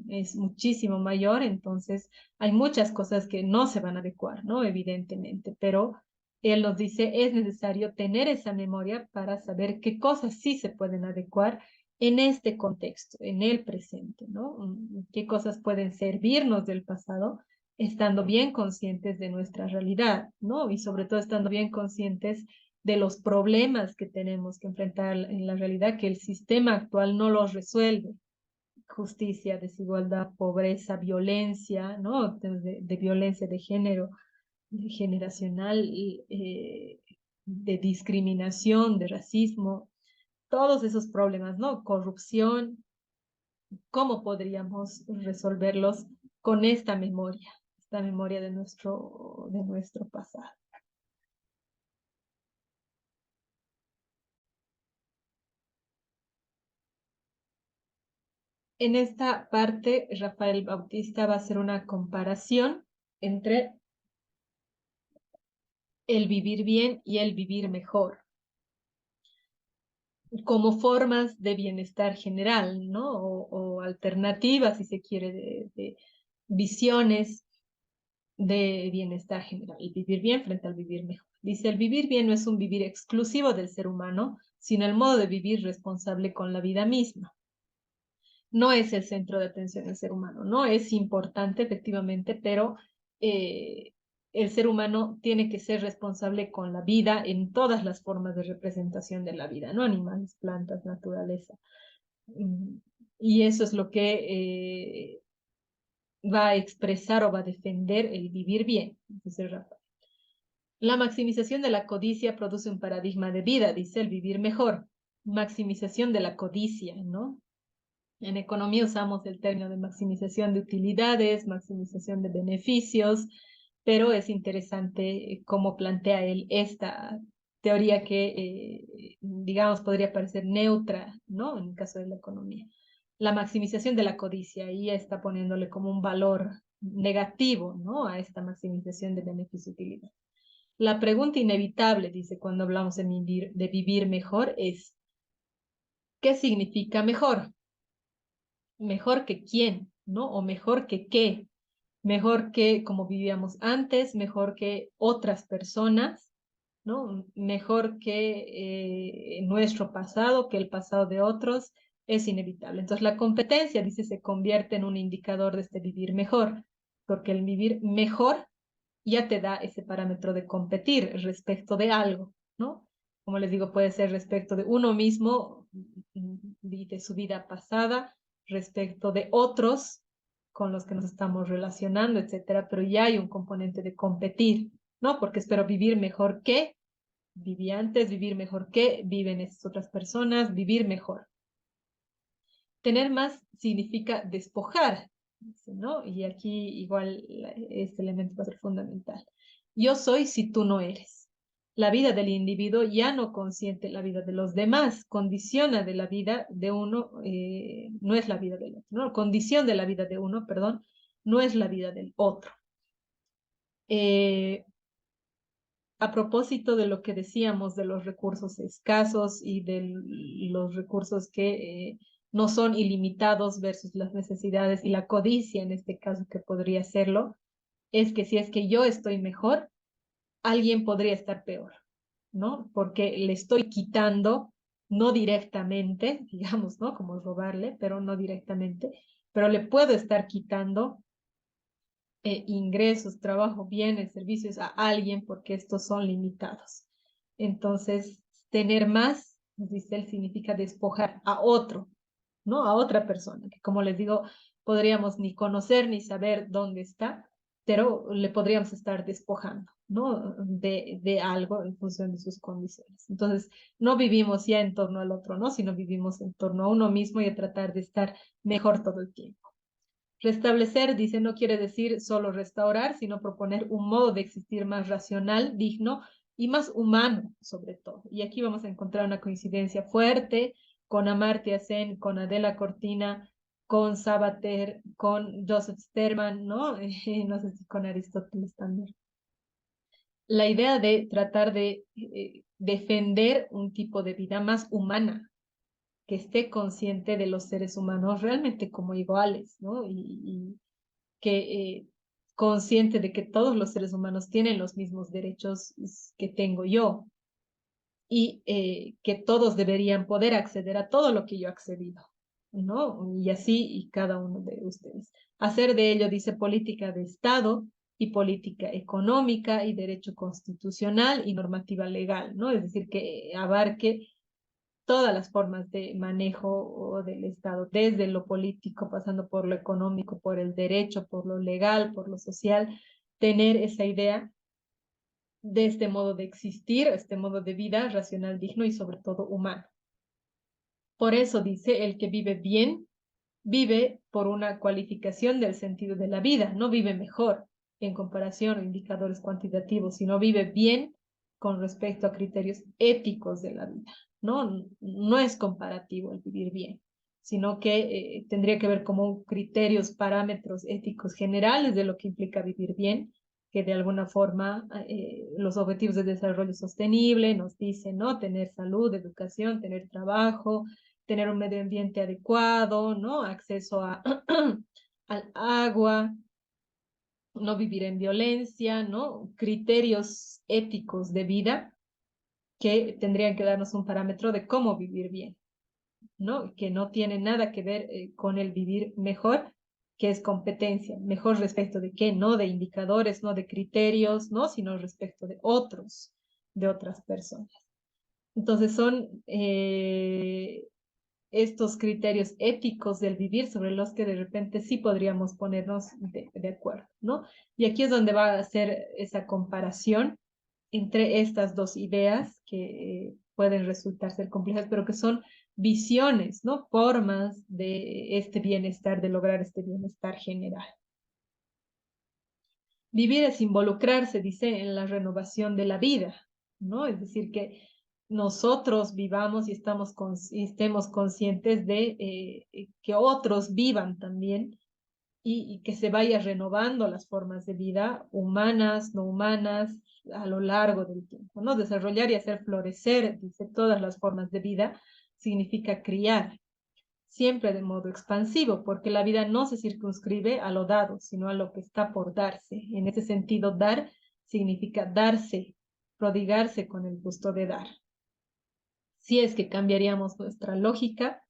es muchísimo mayor, entonces hay muchas cosas que no se van a adecuar, ¿no? Evidentemente, pero él nos dice, es necesario tener esa memoria para saber qué cosas sí se pueden adecuar en este contexto, en el presente, ¿no? ¿Qué cosas pueden servirnos del pasado, estando bien conscientes de nuestra realidad, ¿no? Y sobre todo estando bien conscientes de los problemas que tenemos que enfrentar en la realidad, que el sistema actual no los resuelve. Justicia, desigualdad, pobreza, violencia, ¿no? De violencia de género, generacional, de discriminación, de racismo, todos esos problemas, ¿no? Corrupción, ¿cómo podríamos resolverlos con esta memoria de nuestro pasado? En esta parte, Rafael Bautista va a hacer una comparación entre el vivir bien y el vivir mejor, como formas de bienestar general, ¿no? O alternativas, si se quiere, de visiones de bienestar general, el vivir bien frente al vivir mejor. Dice, el vivir bien no es un vivir exclusivo del ser humano, sino el modo de vivir responsable con la vida misma. No es el centro de atención del ser humano, no es importante efectivamente, pero eh, el ser humano tiene que ser responsable con la vida en todas las formas de representación de la vida, ¿no? Animales, plantas, naturaleza. Mm, Y eso es lo que va a expresar o va a defender el vivir bien, dice Rafa. La maximización de la codicia produce un paradigma de vida, dice el vivir mejor. Maximización de la codicia, ¿no? En economía usamos el término de maximización de utilidades, maximización de beneficios, pero es interesante cómo plantea él esta teoría que, digamos, podría parecer neutra, ¿no? En el caso de la economía. La maximización de la codicia, y está poniéndole como un valor negativo, ¿no? A esta maximización de beneficio-utilidad. La pregunta inevitable, dice, cuando hablamos de vivir mejor, es, ¿qué significa mejor? ¿Mejor que quién? ¿No? ¿O mejor que qué? Mejor que como vivíamos antes, mejor que otras personas, ¿no? Mejor que nuestro pasado, que el pasado de otros, es inevitable. Entonces la competencia, dice, se convierte en un indicador de este vivir mejor, porque el vivir mejor ya te da ese parámetro de competir respecto de algo, ¿no? Como les digo, puede ser respecto de uno mismo y de su vida pasada, respecto de otros con los que nos estamos relacionando, etcétera, pero ya hay un componente de competir, ¿no? Porque espero vivir mejor que viví antes, vivir mejor que viven estas otras personas, vivir mejor. Tener más significa despojar, ¿no? Y aquí igual este elemento va a ser fundamental. Yo soy si tú no eres. La vida del individuo ya no consiente la vida de los demás, condiciona de la vida de uno, no es la vida del otro, ¿no? Condición de la vida de uno, perdón, no es la vida del otro. Eh, a propósito de lo que decíamos de los recursos escasos y de los recursos que no son ilimitados versus las necesidades y la codicia en este caso que podría serlo, es que si es que yo estoy mejor, alguien podría estar peor, ¿no? Porque le estoy quitando, no directamente, digamos, ¿no? Como robarle, pero no directamente, pero le puedo estar quitando ingresos, trabajo, bienes, servicios a alguien porque estos son limitados. Entonces, tener más, nos dice él, significa despojar a otro, ¿no? A otra persona, que como les digo, podríamos ni conocer ni saber dónde está, pero le podríamos estar despojando, ¿no? De algo en función de sus condiciones. Entonces, no vivimos ya en torno al otro, ¿no? Sino vivimos en torno a uno mismo y a tratar de estar mejor todo el tiempo. Restablecer, dice, no quiere decir solo restaurar, sino proponer un modo de existir más racional, digno y más humano, sobre todo. Y aquí vamos a encontrar una coincidencia fuerte con Amartya Sen, con Adela Cortina, con Sabater, con Joseph Sterman, ¿no? No sé si con Aristóteles también. La idea de tratar de defender un tipo de vida más humana, que esté consciente de los seres humanos realmente como iguales, ¿no? Y que consciente de que todos los seres humanos tienen los mismos derechos que tengo yo y que todos deberían poder acceder a todo lo que yo he accedido, ¿no? Y así y cada uno de ustedes. Hacer de ello, dice, política de Estado y política económica y derecho constitucional y normativa legal, ¿no? Es decir, que abarque todas las formas de manejo del Estado, desde lo político, pasando por lo económico, por el derecho, por lo legal, por lo social, tener esa idea de este modo de existir, este modo de vida racional, digno y sobre todo humano. Por eso dice, el que vive bien, vive por una cualificación del sentido de la vida, no vive mejor en comparación a indicadores cuantitativos, sino vive bien con respecto a criterios éticos de la vida. No, no es comparativo el vivir bien, sino que tendría que ver como criterios, parámetros éticos generales de lo que implica vivir bien, que de alguna forma los objetivos de desarrollo sostenible nos dicen, ¿no? Tener salud, educación, tener trabajo, tener un medio ambiente adecuado, ¿no? Acceso a, al agua, no vivir en violencia, ¿no? Criterios éticos de vida que tendrían que darnos un parámetro de cómo vivir bien, ¿no? Que no tiene nada que ver con el vivir mejor, que es competencia, mejor respecto de qué, no de indicadores, no de criterios, ¿no? Sino respecto de otros, de otras personas. Entonces son estos criterios éticos del vivir sobre los que de repente sí podríamos ponernos de acuerdo, ¿no? Y aquí es donde va a hacer esa comparación entre estas dos ideas que pueden resultar ser complejas, pero que son visiones, ¿no? Formas de este bienestar, de lograr este bienestar general. Vivir es involucrarse, dice, en la renovación de la vida, ¿no? Es decir, que nosotros vivamos y estemos conscientes de que otros vivan también y que se vaya renovando las formas de vida humanas, no humanas, a lo largo del tiempo, ¿no? Desarrollar y hacer florecer, dice, todas las formas de vida significa criar, siempre de modo expansivo, porque la vida no se circunscribe a lo dado, sino a lo que está por darse. En ese sentido, dar significa darse, prodigarse con el gusto de dar. Si es que cambiaríamos nuestra lógica,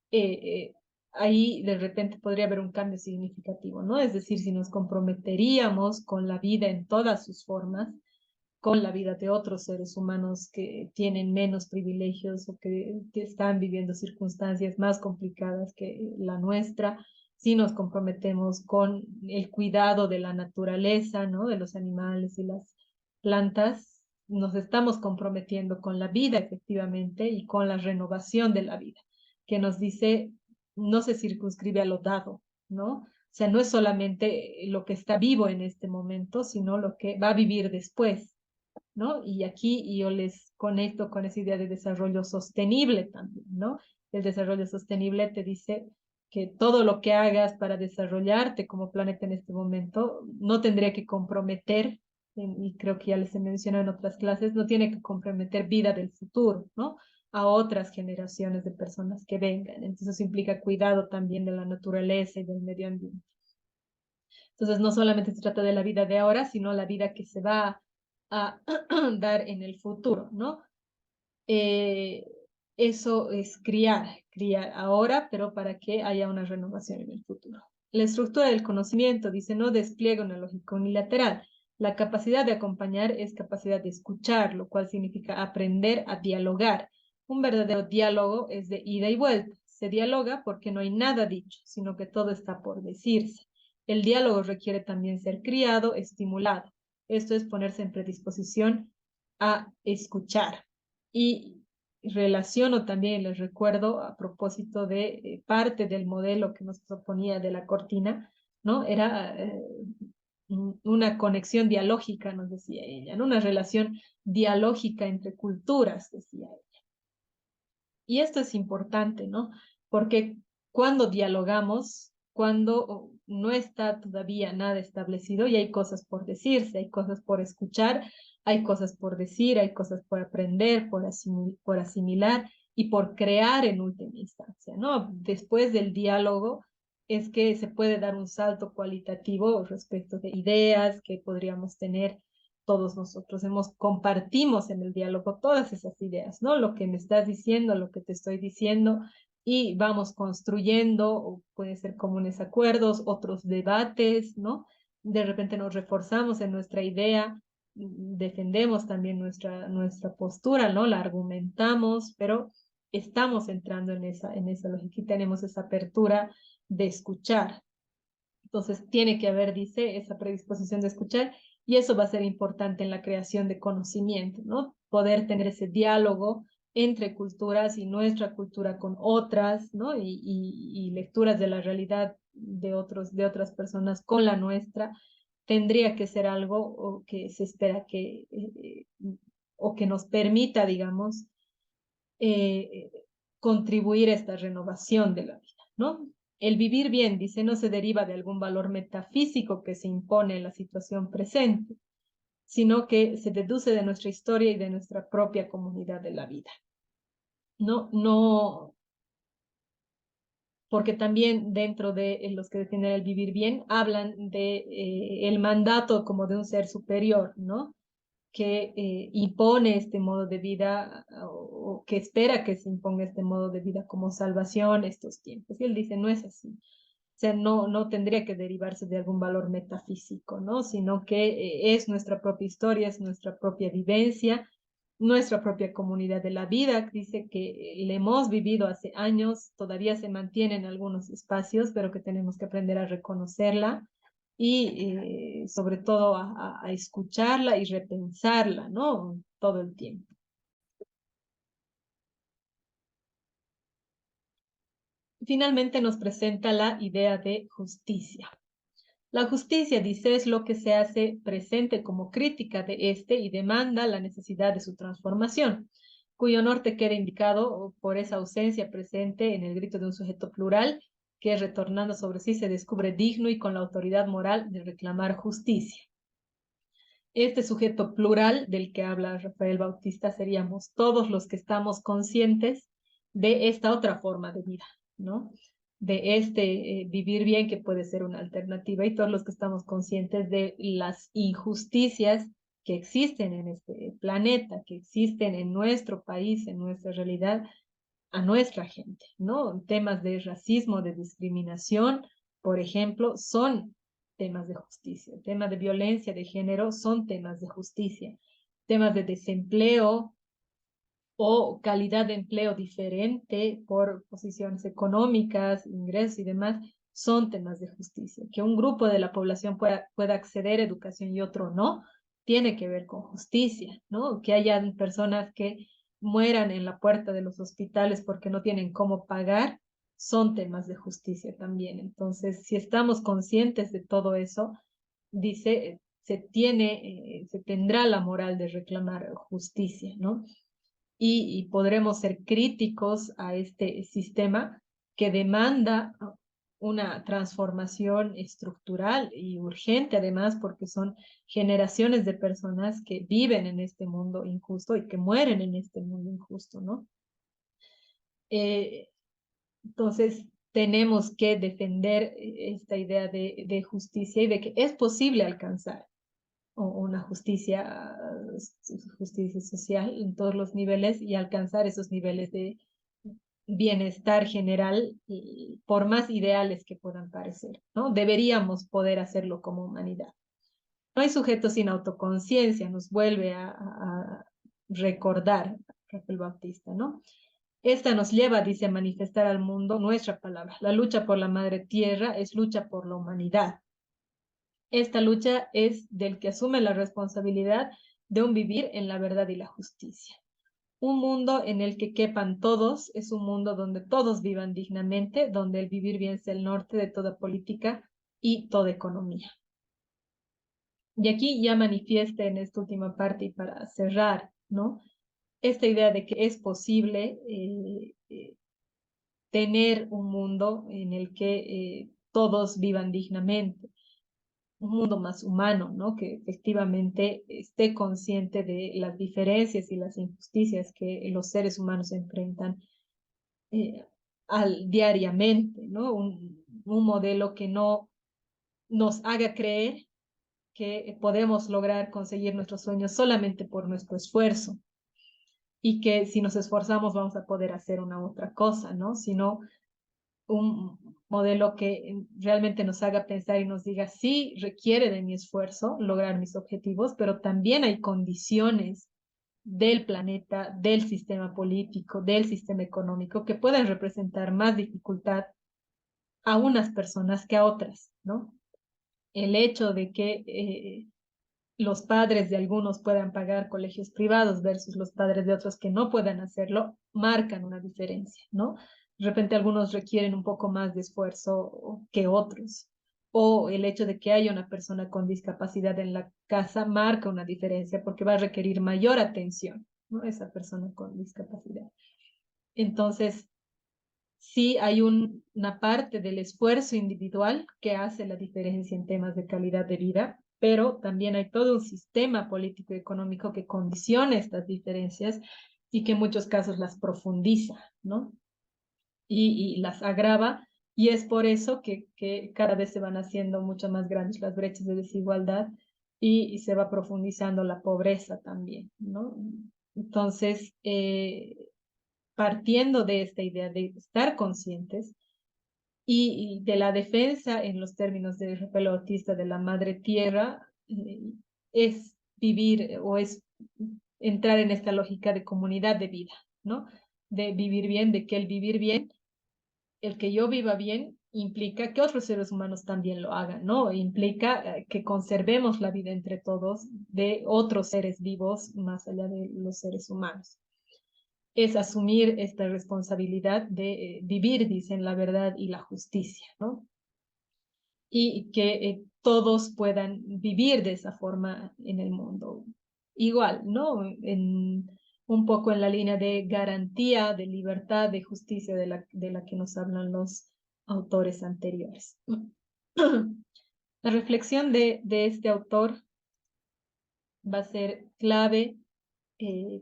eh, eh, ahí de repente podría haber un cambio significativo, ¿no? Es decir, si nos comprometeríamos con la vida en todas sus formas, con la vida de otros seres humanos que tienen menos privilegios o que están viviendo circunstancias más complicadas que la nuestra, si nos comprometemos con el cuidado de la naturaleza, ¿no? De los animales y las plantas, nos estamos comprometiendo con la vida efectivamente y con la renovación de la vida, que nos dice no se circunscribe a lo dado, ¿no? O sea, no es solamente lo que está vivo en este momento, sino lo que va a vivir después, ¿no? Y aquí yo les conecto con esa idea de desarrollo sostenible también, ¿no? El desarrollo sostenible te dice que todo lo que hagas para desarrollarte como planeta en este momento no tendría que comprometer, y creo que ya les he mencionado en otras clases, no tiene que comprometer vida del futuro, ¿no? A otras generaciones de personas que vengan. Entonces eso implica cuidado también de la naturaleza y del medio ambiente. Entonces, no solamente se trata de la vida de ahora, sino la vida que se va a dar en el futuro, ¿no? Eh, Eso es criar ahora, pero para que haya una renovación en el futuro. La estructura del conocimiento, dice, no despliega una lógica unilateral. La capacidad de acompañar es capacidad de escuchar, lo cual significa aprender a dialogar. Un verdadero diálogo es de ida y vuelta. Se dialoga porque no hay nada dicho, sino que todo está por decirse. El diálogo requiere también ser criado, estimulado. Esto es ponerse en predisposición a escuchar. Y relaciono también, les recuerdo, a propósito de parte del modelo que nos proponía de la cortina, ¿no? Era una conexión dialógica, nos decía ella, ¿no? Una relación dialógica entre culturas, decía ella. Y esto es importante, ¿no? Porque cuando dialogamos, cuando no está todavía nada establecido y hay cosas por decirse, hay cosas por escuchar, hay cosas por decir, hay cosas por aprender, por asimilar y por crear en última instancia, ¿no? Después del diálogo es que se puede dar un salto cualitativo respecto de ideas que podríamos tener todos nosotros. Compartimos en el diálogo todas esas ideas, ¿no? Lo que me estás diciendo, lo que te estoy diciendo, y vamos construyendo, o puede ser comunes acuerdos, otros debates, ¿no? De repente nos reforzamos en nuestra idea, defendemos también nuestra postura, ¿no? La argumentamos, pero estamos entrando en esa lógica y tenemos esa apertura de escuchar. Entonces, tiene que haber, dice, esa predisposición de escuchar y eso va a ser importante en la creación de conocimiento, ¿no? Poder tener ese diálogo entre culturas y nuestra cultura con otras, ¿no? Y lecturas de la realidad de otras personas con la nuestra, tendría que ser algo o que se espera o que nos permita, digamos, eh, contribuir a esta renovación de la vida, ¿no? El vivir bien, dice, no se deriva de algún valor metafísico que se impone en la situación presente, sino que se deduce de nuestra historia y de nuestra propia comunidad de la vida. No, porque también dentro de los que defienden el vivir bien hablan de el mandato como de un ser superior, ¿no? Que impone este modo de vida o que espera que se imponga este modo de vida como salvación estos tiempos. Y él dice, no es así. O sea, no tendría que derivarse de algún valor metafísico, ¿no? Sino que es nuestra propia historia, es nuestra propia vivencia, nuestra propia comunidad de la vida. Dice que le hemos vivido hace años, todavía se mantiene en algunos espacios, pero que tenemos que aprender a reconocerla y sobre todo a escucharla y repensarla, ¿no? Todo el tiempo. Finalmente nos presenta la idea de justicia. La justicia, dice, es lo que se hace presente como crítica de este y demanda la necesidad de su transformación, cuyo norte queda indicado por esa ausencia presente en el grito de un sujeto plural que retornando sobre sí se descubre digno y con la autoridad moral de reclamar justicia. Este sujeto plural del que habla Rafael Bautista seríamos todos los que estamos conscientes de esta otra forma de vida, ¿no? De este vivir bien que puede ser una alternativa y todos los que estamos conscientes de las injusticias que existen en este planeta, que existen en nuestro país, en nuestra realidad, a nuestra gente, ¿no? Temas de racismo, de discriminación, por ejemplo, son temas de justicia. Temas de violencia de género son temas de justicia. Temas de desempleo o calidad de empleo diferente por posiciones económicas, ingresos y demás, son temas de justicia. Que un grupo de la población pueda acceder a educación y otro no, tiene que ver con justicia, ¿no? Que hayan personas que mueran en la puerta de los hospitales porque no tienen cómo pagar, son temas de justicia también. Entonces, si estamos conscientes de todo eso, dice, se tendrá la moral de reclamar justicia, ¿no? Y podremos ser críticos a este sistema que demanda una transformación estructural y urgente, además, porque son generaciones de personas que viven en este mundo injusto y que mueren en este mundo injusto, ¿no? Eh, entonces, tenemos que defender esta idea de justicia y de que es posible alcanzar una justicia social en todos los niveles y alcanzar esos niveles de bienestar general, por más ideales que puedan parecer, ¿no? Deberíamos poder hacerlo como humanidad. No hay sujeto sin autoconciencia, nos vuelve a recordar Rafael Bautista, ¿no? Esta nos lleva, dice, a manifestar al mundo nuestra palabra. La lucha por la madre tierra es lucha por la humanidad. Esta lucha es del que asume la responsabilidad de un vivir en la verdad y la justicia. Un mundo en el que quepan todos es un mundo donde todos vivan dignamente, donde el vivir bien sea el norte de toda política y toda economía. Y aquí ya manifiesta en esta última parte y para cerrar, ¿no? Esta idea de que es posible tener un mundo en el que todos vivan dignamente, un mundo más humano, ¿no? Que efectivamente esté consciente de las diferencias y las injusticias que los seres humanos enfrentan eh, diariamente, ¿no? Un modelo que no nos haga creer que podemos lograr conseguir nuestros sueños solamente por nuestro esfuerzo y que si nos esforzamos vamos a poder hacer una otra cosa, ¿no? Sino un modelo que realmente nos haga pensar y nos diga, sí, requiere de mi esfuerzo lograr mis objetivos, pero también hay condiciones del planeta, del sistema político, del sistema económico, que pueden representar más dificultad a unas personas que a otras, ¿no? El hecho de que los padres de algunos puedan pagar colegios privados versus los padres de otros que no puedan hacerlo, marcan una diferencia, ¿no? De repente algunos requieren un poco más de esfuerzo que otros, o el hecho de que haya una persona con discapacidad en la casa marca una diferencia porque va a requerir mayor atención, ¿no? Esa persona con discapacidad. Entonces, sí hay una parte del esfuerzo individual que hace la diferencia en temas de calidad de vida, pero también hay todo un sistema político y económico que condiciona estas diferencias y que en muchos casos las profundiza, ¿no? Y las agrava, y es por eso que cada vez se van haciendo mucho más grandes las brechas de desigualdad y se va profundizando la pobreza también, ¿no? Entonces, partiendo de esta idea de estar conscientes y de la defensa en los términos de Rafael Bautista de la madre tierra, es vivir o es entrar en esta lógica de comunidad de vida, ¿no? De vivir bien, de que el vivir bien, el que yo viva bien, implica que otros seres humanos también lo hagan, ¿no? Implica que conservemos la vida entre todos de otros seres vivos más allá de los seres humanos. Es asumir esta responsabilidad de vivir, dicen, la verdad y la justicia, ¿no? Y que todos puedan vivir de esa forma en el mundo. Igual, ¿no? Un poco en la línea de garantía, de libertad, de justicia de la que nos hablan los autores anteriores. La reflexión de este autor va a ser clave,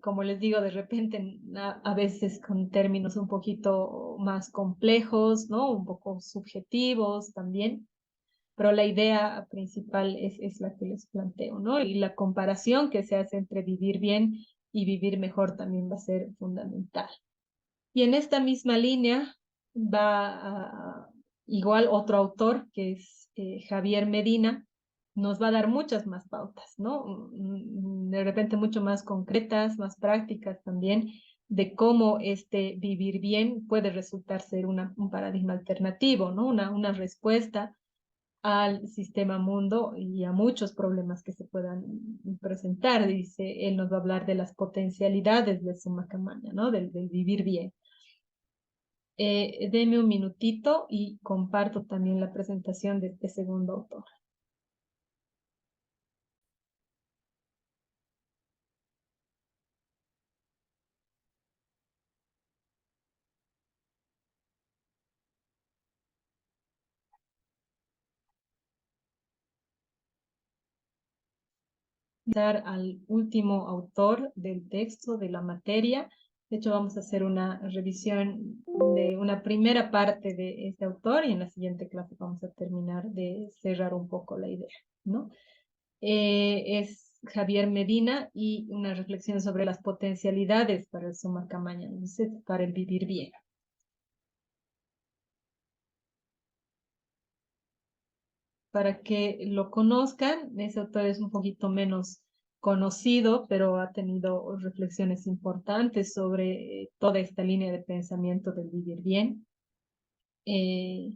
como les digo, de repente a veces con términos un poquito más complejos, ¿no? Un poco subjetivos también, pero la idea principal es la que les planteo, ¿no? Y la comparación que se hace entre vivir bien y vivir mejor también va a ser fundamental. Y en esta misma línea va igual otro autor que es Javier Medina, nos va a dar muchas más pautas, ¿no? De repente mucho más concretas, más prácticas también, de cómo este vivir bien puede resultar ser un paradigma alternativo, ¿no? Una respuesta al sistema mundo y a muchos problemas que se puedan presentar. Dice, él nos va a hablar de las potencialidades de Summa Camaña, ¿no? Del vivir bien. Deme un minutito y comparto también la presentación de este segundo autor. Dar al último autor del texto, de la materia. De hecho, vamos a hacer una revisión de una primera parte de este autor y en la siguiente clase vamos a terminar de cerrar un poco la idea, ¿no? Es Javier Medina y una reflexión sobre las potencialidades para el Suma Camaña, entonces, para el vivir bien. Para que lo conozcan, ese autor es un poquito menos conocido, pero ha tenido reflexiones importantes sobre toda esta línea de pensamiento del vivir bien. Eh,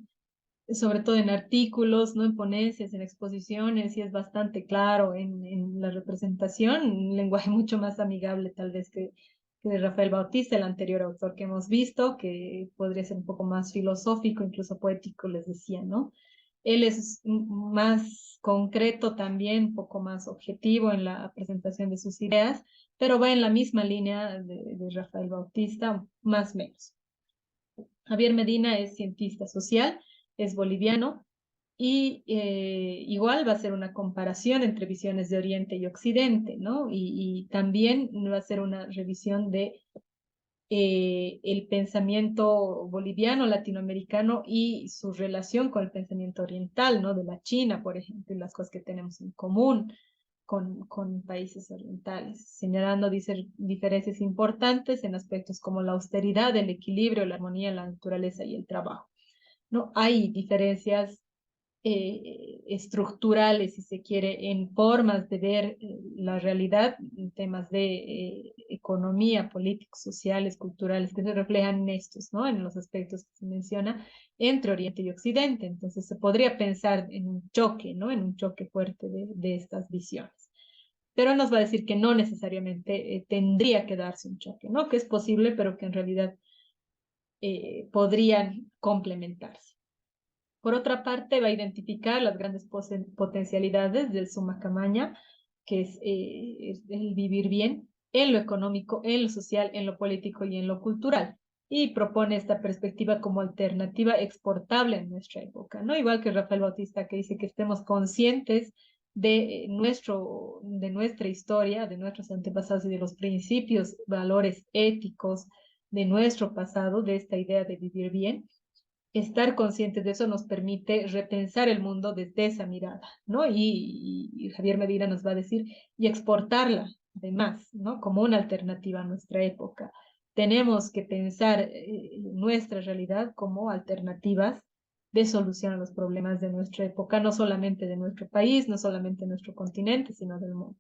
Sobre todo en artículos, no en ponencias, en exposiciones, y es bastante claro en la representación, un lenguaje mucho más amigable tal vez que de Rafael Bautista, el anterior autor que hemos visto, que podría ser un poco más filosófico, incluso poético, les decía, ¿no? Él es más concreto también, un poco más objetivo en la presentación de sus ideas, pero va en la misma línea de Rafael Bautista, más o menos. Javier Medina es cientista social, es boliviano y igual va a ser una comparación entre visiones de Oriente y Occidente, ¿no? Y también va a ser una revisión de el pensamiento boliviano, latinoamericano y su relación con el pensamiento oriental, ¿no? De la China, por ejemplo, y las cosas que tenemos en común con países orientales, señalando diferencias importantes en aspectos como la austeridad, el equilibrio, la armonía, la naturaleza y el trabajo. ¿No? Hay diferencias estructurales, si se quiere, en formas de ver la realidad, en temas de economía, políticos, sociales, culturales, que se reflejan en estos, ¿no? En los aspectos que se menciona entre Oriente y Occidente. Entonces se podría pensar en un choque, ¿no? En un choque fuerte de estas visiones. Pero él nos va a decir que no necesariamente tendría que darse un choque, ¿no? Que es posible, pero que en realidad podrían complementarse. Por otra parte, va a identificar las grandes potencialidades del Suma Camaña, que es el vivir bien en lo económico, en lo social, en lo político y en lo cultural. Y propone esta perspectiva como alternativa exportable en nuestra época, ¿no? Igual que Rafael Bautista, que dice que estemos conscientes de nuestra historia, de nuestros antepasados y de los principios, valores éticos de nuestro pasado, de esta idea de vivir bien. Estar conscientes de eso nos permite repensar el mundo desde esa mirada, ¿no? Y Javier Medina nos va a decir, y exportarla, además, ¿no? Como una alternativa a nuestra época. Tenemos que pensar nuestra realidad como alternativas de solución a los problemas de nuestra época, no solamente de nuestro país, no solamente de nuestro continente, sino del mundo.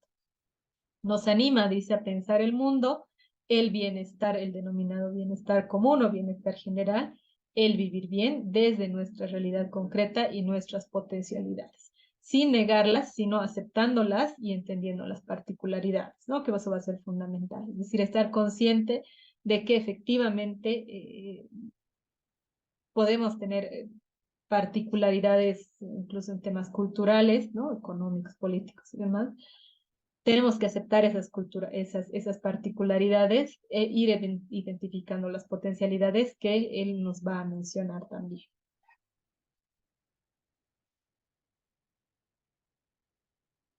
Nos anima, dice, a pensar el mundo, el bienestar, el denominado bienestar común o bienestar general, el vivir bien desde nuestra realidad concreta y nuestras potencialidades, sin negarlas, sino aceptándolas y entendiendo las particularidades, ¿no? Que eso va a ser fundamental. Es decir, estar consciente de que efectivamente podemos tener particularidades incluso en temas culturales, ¿no? Económicos, políticos y demás. Tenemos que aceptar esas particularidades e ir identificando las potencialidades que él nos va a mencionar también.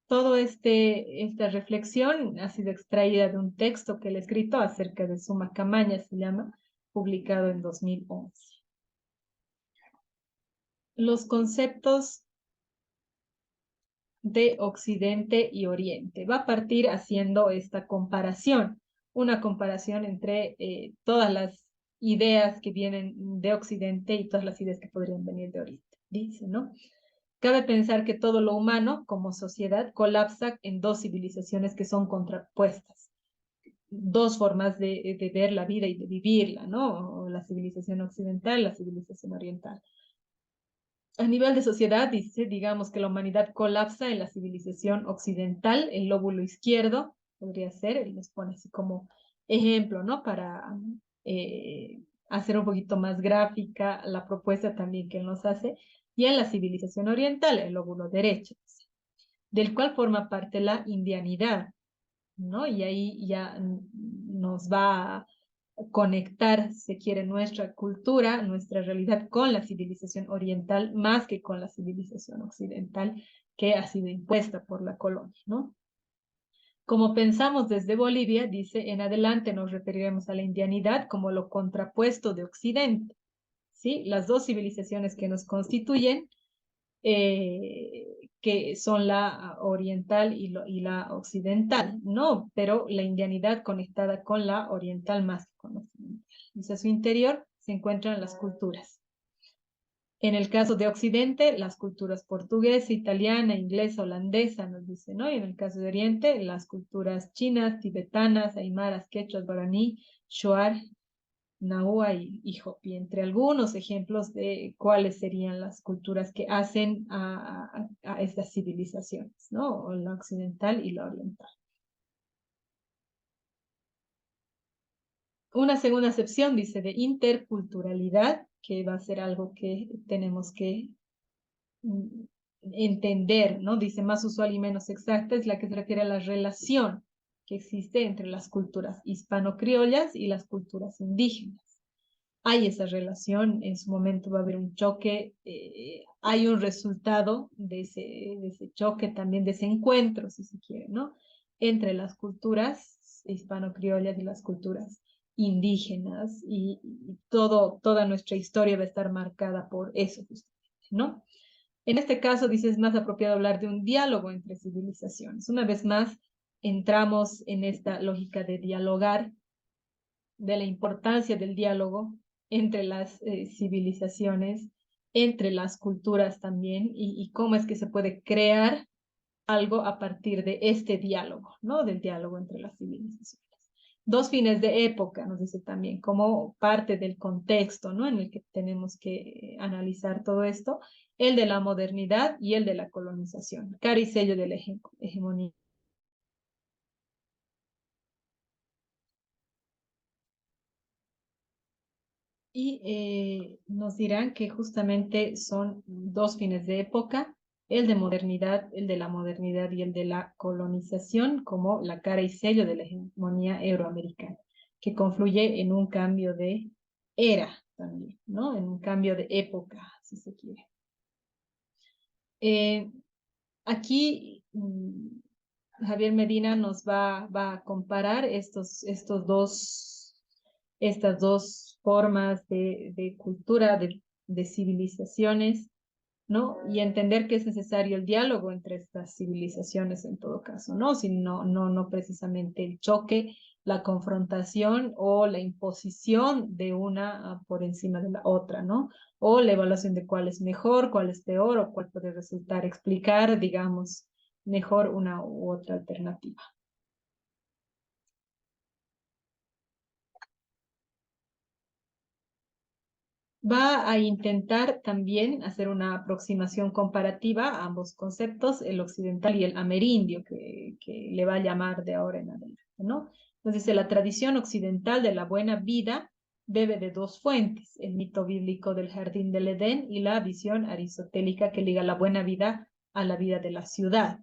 Todo esta reflexión ha sido extraída de un texto que él ha escrito acerca de Suma Camaña, se llama, publicado en 2011. Los conceptos de Occidente y Oriente. Va a partir haciendo esta comparación, una comparación entre todas las ideas que vienen de Occidente y todas las ideas que podrían venir de Oriente. Dice, ¿no? Cabe pensar que todo lo humano como sociedad colapsa en dos civilizaciones que son contrapuestas, dos formas de ver la vida y de vivirla, ¿no? La civilización occidental, la civilización oriental. A nivel de sociedad, dice, digamos que la humanidad colapsa en la civilización occidental, el lóbulo izquierdo podría ser, y nos pone así como ejemplo, ¿no? Para hacer un poquito más gráfica la propuesta también que él nos hace, y en la civilización oriental, el lóbulo derecho, del cual forma parte la indianidad, ¿no? Y ahí ya nos va a conectar, si se quiere, nuestra cultura, nuestra realidad con la civilización oriental, más que con la civilización occidental que ha sido impuesta por la colonia, ¿no? Como pensamos desde Bolivia, dice, en adelante nos referiremos a la indianidad como lo contrapuesto de Occidente, ¿sí? Las dos civilizaciones que nos constituyen, que son la oriental y la occidental, no, pero la indianidad conectada con la oriental más que con la occidental. Dice, a su interior se encuentran las culturas. En el caso de Occidente, las culturas portuguesa, italiana, inglesa, holandesa, nos dice, ¿no? Y en el caso de Oriente, las culturas chinas, tibetanas, aymaras, quechuas, guaraní, shuar, nahua y hopi, entre algunos ejemplos de cuáles serían las culturas que hacen a estas civilizaciones, ¿no? La occidental y la oriental. Una segunda acepción dice de interculturalidad, que va a ser algo que tenemos que entender, ¿no? Dice más usual y menos exacta, es la que se refiere a la relación que existe entre las culturas hispano-criollas y las culturas indígenas. Hay esa relación, en su momento va a haber un choque, hay un resultado de ese choque, también de ese encuentro, si se quiere, ¿no? Entre las culturas hispano-criollas y las culturas indígenas, y toda nuestra historia va a estar marcada por eso, justamente, ¿no? En este caso, dice, es más apropiado hablar de un diálogo entre civilizaciones. Una vez más, entramos en esta lógica de dialogar, de la importancia del diálogo entre las civilizaciones, entre las culturas también, y cómo es que se puede crear algo a partir de este diálogo, ¿no? Del diálogo entre las civilizaciones. Dos fines de época, nos dice también, como parte del contexto, ¿no? En el que tenemos que analizar todo esto, el de la modernidad y el de la colonización, cara y sello de la hegemonía. Y nos dirán que justamente son dos fines de época, el de modernidad, el de la modernidad y el de la colonización, como la cara y sello de la hegemonía euroamericana, que confluye en un cambio de era también, ¿no? En un cambio de época, si se quiere. Eh, aquí Javier Medina nos va a comparar estas dos formas de cultura, de civilizaciones, ¿no? Y entender que es necesario el diálogo entre estas civilizaciones en todo caso, ¿no? Sino, no precisamente el choque, la confrontación o la imposición de una por encima de la otra, ¿no? O la evaluación de cuál es mejor, cuál es peor o cuál puede resultar explicar, digamos, mejor una u otra alternativa. Va a intentar también hacer una aproximación comparativa a ambos conceptos, el occidental y el amerindio, que le va a llamar de ahora en adelante, ¿no? Entonces, dice, la tradición occidental de la buena vida bebe de dos fuentes, el mito bíblico del jardín del Edén y la visión aristotélica que liga la buena vida a la vida de la ciudad,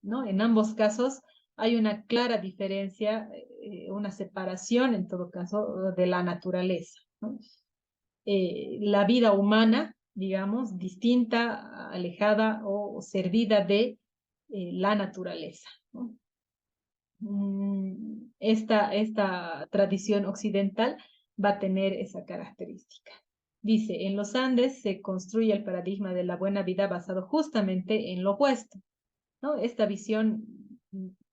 ¿no? En ambos casos hay una clara diferencia, una separación, en todo caso, de la naturaleza, ¿no? La vida humana, digamos, distinta, alejada o servida de la naturaleza, ¿no? Esta tradición occidental va a tener esa característica. Dice, en los Andes se construye el paradigma de la buena vida basado justamente en lo opuesto, ¿no? Esta visión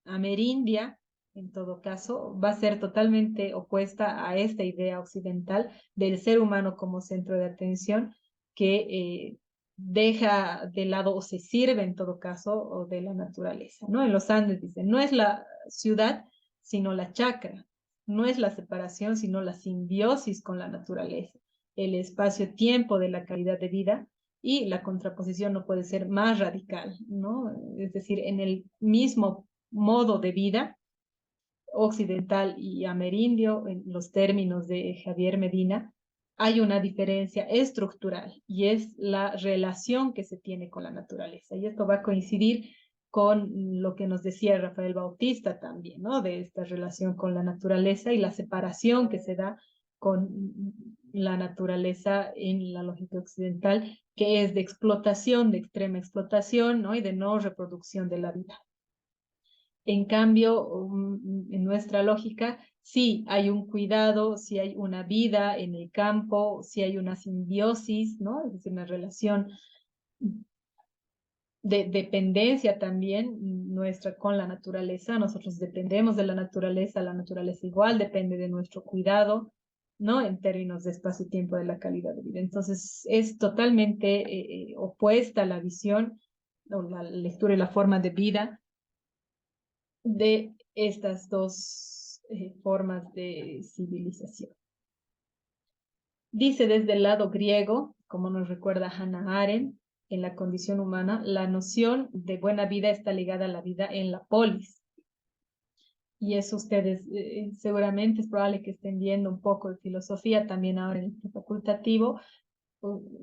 amerindia, en todo caso, va a ser totalmente opuesta a esta idea occidental del ser humano como centro de atención que deja de lado o se sirve en todo caso o de la naturaleza, ¿no? En los Andes dicen, no es la ciudad, sino la chacra, no es la separación, sino la simbiosis con la naturaleza, el espacio-tiempo de la calidad de vida, y la contraposición no puede ser más radical, ¿no? Es decir, en el mismo modo de vida occidental y amerindio, en los términos de Javier Medina, hay una diferencia estructural y es la relación que se tiene con la naturaleza. Y esto va a coincidir con lo que nos decía Rafael Bautista también, ¿no? De esta relación con la naturaleza y la separación que se da con la naturaleza en la lógica occidental, que es de explotación, de extrema explotación, ¿no? Y de no reproducción de la vida. En cambio, en nuestra lógica, sí hay un cuidado, sí hay una vida en el campo, sí hay una simbiosis, ¿no? Es decir, una relación de dependencia también nuestra con la naturaleza. Nosotros dependemos de la naturaleza igual depende de nuestro cuidado, ¿no? En términos de espacio y tiempo de la calidad de vida. Entonces, es totalmente opuesta la visión o la lectura y la forma de vida de estas dos formas de civilización. Dice desde el lado griego, como nos recuerda Hannah Arendt, en la condición humana, la noción de buena vida está ligada a la vida en la polis. Y eso ustedes seguramente es probable que estén viendo un poco de filosofía también ahora en el facultativo,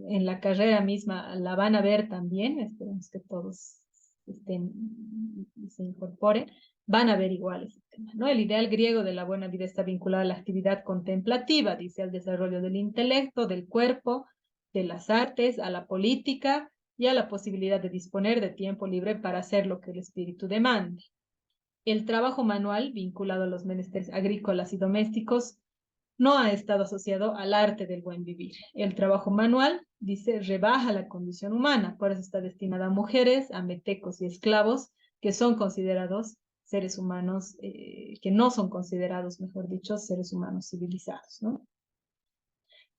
en la carrera misma la van a ver también, esperemos que todos estén, se incorporen, van a ver igual ese tema, ¿no? El ideal griego de la buena vida está vinculado a la actividad contemplativa, dice, al desarrollo del intelecto, del cuerpo, de las artes, a la política y a la posibilidad de disponer de tiempo libre para hacer lo que el espíritu demande. El trabajo manual, vinculado a los menesteres agrícolas y domésticos, no ha estado asociado al arte del buen vivir. El trabajo manual, dice, rebaja la condición humana, por eso está destinada a mujeres, a metecos y esclavos, que son considerados seres humanos, que no son considerados, mejor dicho, seres humanos civilizados, ¿no?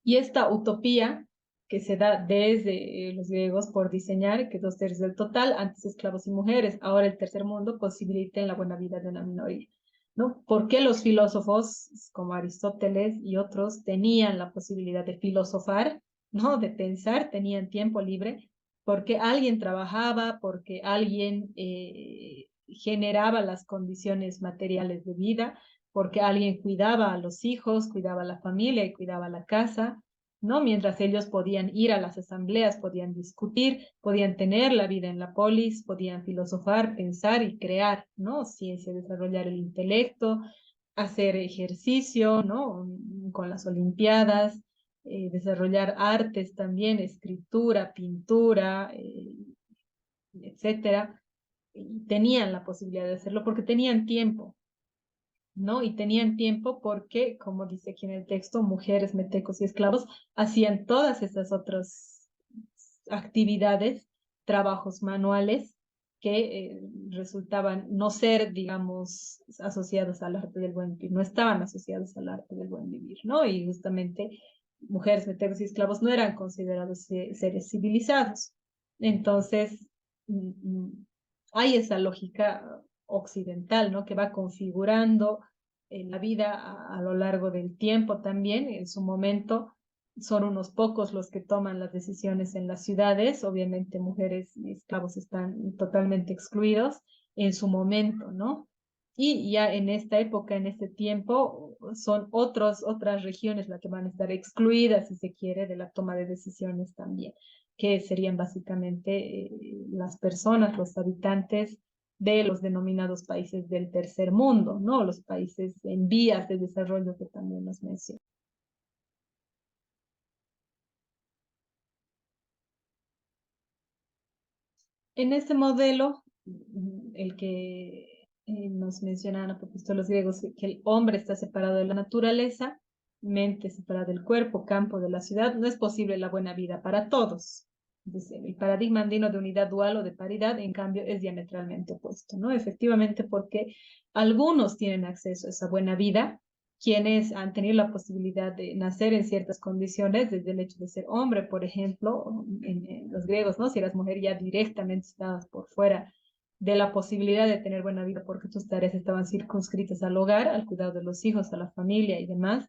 Y esta utopía que se da desde los griegos por diseñar que 2/3 del total, antes esclavos y mujeres, ahora el tercer mundo, posibiliten la buena vida de una minoría, ¿no? ¿Por qué los filósofos como Aristóteles y otros tenían la posibilidad de filosofar, ¿no? De pensar, tenían tiempo libre? Porque alguien trabajaba, porque alguien generaba las condiciones materiales de vida, porque alguien cuidaba a los hijos, cuidaba a la familia y cuidaba la casa, ¿no? Mientras ellos podían ir a las asambleas, podían discutir, podían tener la vida en la polis, podían filosofar, pensar y crear, ¿no? Ciencia, desarrollar el intelecto, hacer ejercicio, ¿no? Con las olimpiadas, desarrollar artes también, escritura, pintura, etcétera. Y tenían la posibilidad de hacerlo porque tenían tiempo, ¿no? Y tenían tiempo porque, como dice aquí en el texto, mujeres, metecos y esclavos hacían todas esas otras actividades, trabajos manuales que resultaban no ser, digamos, asociados al arte del buen vivir, no estaban asociados al arte del buen vivir, ¿no? Y justamente mujeres, metecos y esclavos no eran considerados seres civilizados. Entonces, hay esa lógica occidental, ¿no? Que va configurando la vida a lo largo del tiempo también. En su momento son unos pocos los que toman las decisiones en las ciudades. Obviamente mujeres y esclavos están totalmente excluidos en su momento, ¿no? Y ya en esta época, en este tiempo, son otras regiones las que van a estar excluidas, si se quiere, de la toma de decisiones también, que serían básicamente las personas, los habitantes de los denominados países del tercer mundo, ¿no? Los países en vías de desarrollo que también nos mencionan. En este modelo, el que nos mencionaban a propósito los griegos, que el hombre está separado de la naturaleza, mente separada del cuerpo, campo de la ciudad, no es posible la buena vida para todos. Dice, el paradigma andino de unidad dual o de paridad, en cambio, es diametralmente opuesto, ¿no? Efectivamente, porque algunos tienen acceso a esa buena vida, quienes han tenido la posibilidad de nacer en ciertas condiciones, desde el hecho de ser hombre, por ejemplo, en los griegos, ¿no? Si eras mujer ya directamente estabas por fuera de la posibilidad de tener buena vida porque tus tareas estaban circunscritas al hogar, al cuidado de los hijos, a la familia y demás.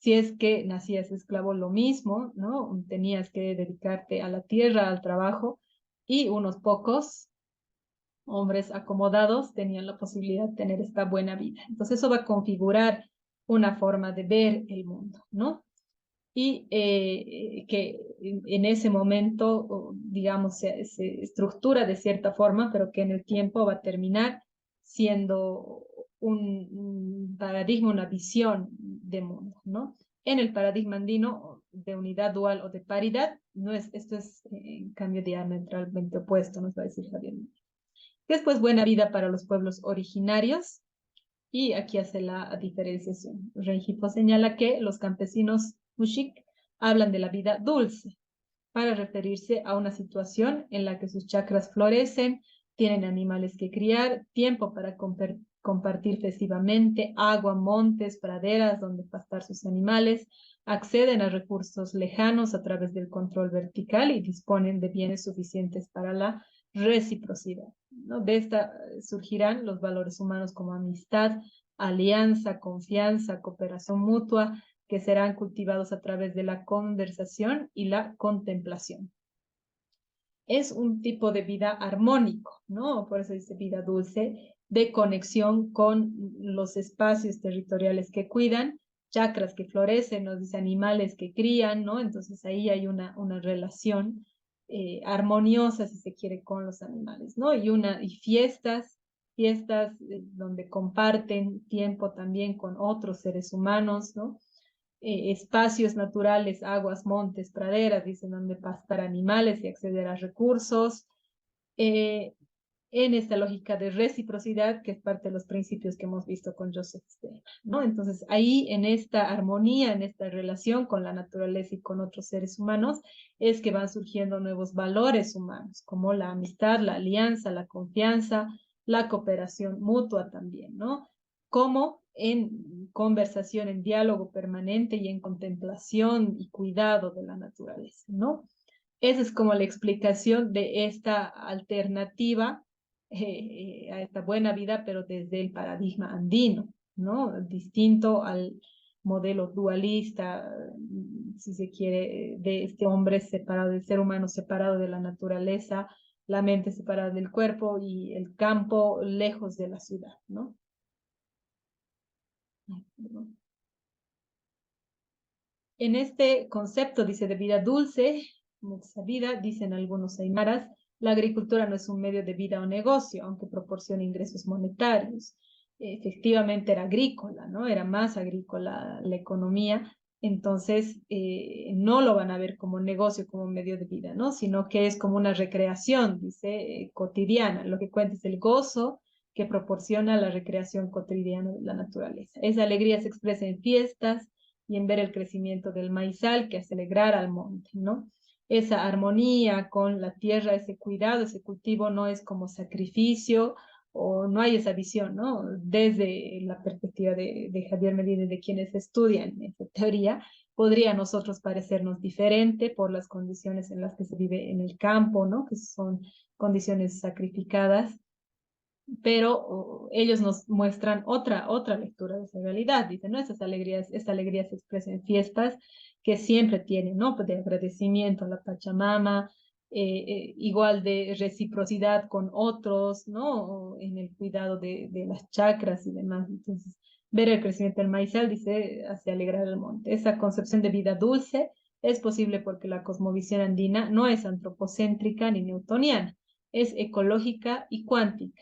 Si es que nacías esclavo, lo mismo, ¿no? Tenías que dedicarte a la tierra, al trabajo, y unos pocos hombres acomodados tenían la posibilidad de tener esta buena vida. Entonces eso va a configurar una forma de ver el mundo, ¿no? y que en ese momento, digamos, se estructura de cierta forma, pero que en el tiempo va a terminar siendo un paradigma, una visión de mundo, ¿no? En el paradigma andino de unidad dual o de paridad, no es, esto es en cambio diametralmente opuesto, nos va a decir Javier. Después, buena vida para los pueblos originarios, y aquí hace la diferenciación. Rengifo señala que los campesinos Mushik hablan de la vida dulce para referirse a una situación en la que sus chakras florecen, tienen animales que criar, tiempo para compartir festivamente, agua, montes, praderas donde pastar sus animales, acceden a recursos lejanos a través del control vertical y disponen de bienes suficientes para la reciprocidad, ¿no? De esta surgirán los valores humanos como amistad, alianza, confianza, cooperación mutua, que serán cultivados a través de la conversación y la contemplación. Es un tipo de vida armónico, ¿no? Por eso dice vida dulce, de conexión con los espacios territoriales que cuidan, chakras que florecen, nos dice animales que crían, ¿no? Entonces ahí hay una relación armoniosa, si se quiere, con los animales, ¿no? Y fiestas donde comparten tiempo también con otros seres humanos, ¿no? Espacios naturales, aguas, montes, praderas, dicen, donde pastar animales y acceder a recursos, eh, en esta lógica de reciprocidad, que es parte de los principios que hemos visto con Joseph Stern, ¿no? Entonces, ahí en esta armonía, en esta relación con la naturaleza y con otros seres humanos, es que van surgiendo nuevos valores humanos, como la amistad, la alianza, la confianza, la cooperación mutua también, ¿no? Como en conversación, en diálogo permanente y en contemplación y cuidado de la naturaleza, ¿no? Esa es como la explicación de esta alternativa a esta buena vida, pero desde el paradigma andino, ¿no? Distinto al modelo dualista, si se quiere, de este hombre separado, del ser humano separado de la naturaleza, la mente separada del cuerpo y el campo lejos de la ciudad, ¿no? En este concepto, dice, de vida dulce, mucha vida, dicen algunos aymaras, la agricultura no es un medio de vida o negocio, aunque proporciona ingresos monetarios. Efectivamente era agrícola, ¿no? Era más agrícola la economía, entonces no lo van a ver como negocio, como medio de vida, ¿no? Sino que es como una recreación, dice, cotidiana. Lo que cuenta es el gozo que proporciona la recreación cotidiana de la naturaleza. Esa alegría se expresa en fiestas, y en ver el crecimiento del maizal que hace alegrar al monte, ¿no? Esa armonía con la tierra, ese cuidado, ese cultivo no es como sacrificio o no hay esa visión, ¿no? Desde la perspectiva de Javier Medina y de quienes estudian esa teoría, podría a nosotros parecernos diferente por las condiciones en las que se vive en el campo, ¿no? Que son condiciones sacrificadas, pero ellos nos muestran otra lectura de esa realidad. Dicen, ¿no? Esta alegría se expresa en fiestas que siempre tienen, ¿no? De agradecimiento a la Pachamama, igual de reciprocidad con otros, ¿no? En el cuidado de las chakras y demás. Entonces, ver el crecimiento del maizal, dice, hace alegrar el monte. Esa concepción de vida dulce es posible porque la cosmovisión andina no es antropocéntrica ni newtoniana, es ecológica y cuántica.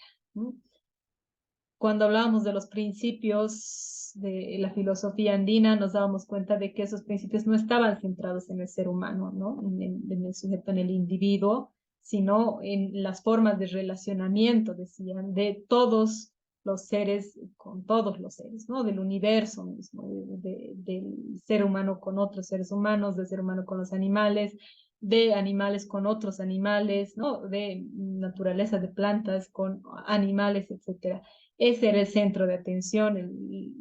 Cuando hablábamos de los principios de la filosofía andina, nos dábamos cuenta de que esos principios no estaban centrados en el ser humano, ¿no? En el sujeto, en el individuo, sino en las formas de relacionamiento, decían, de todos los seres con todos los seres, ¿no? Del universo mismo, del ser humano con otros seres humanos, del ser humano con los animales, de animales con otros animales, ¿no? De naturaleza de plantas con animales, etcétera. Ese era el centro de atención,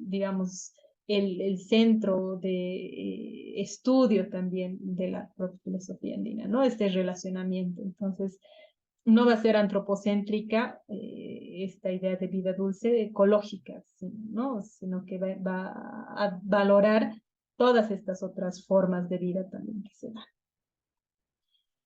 digamos, el centro de estudio también de la propia filosofía andina, ¿no? Este relacionamiento. Entonces, no va a ser antropocéntrica esta idea de vida dulce, ecológica, ¿no? Sino que va a valorar todas estas otras formas de vida también que se dan.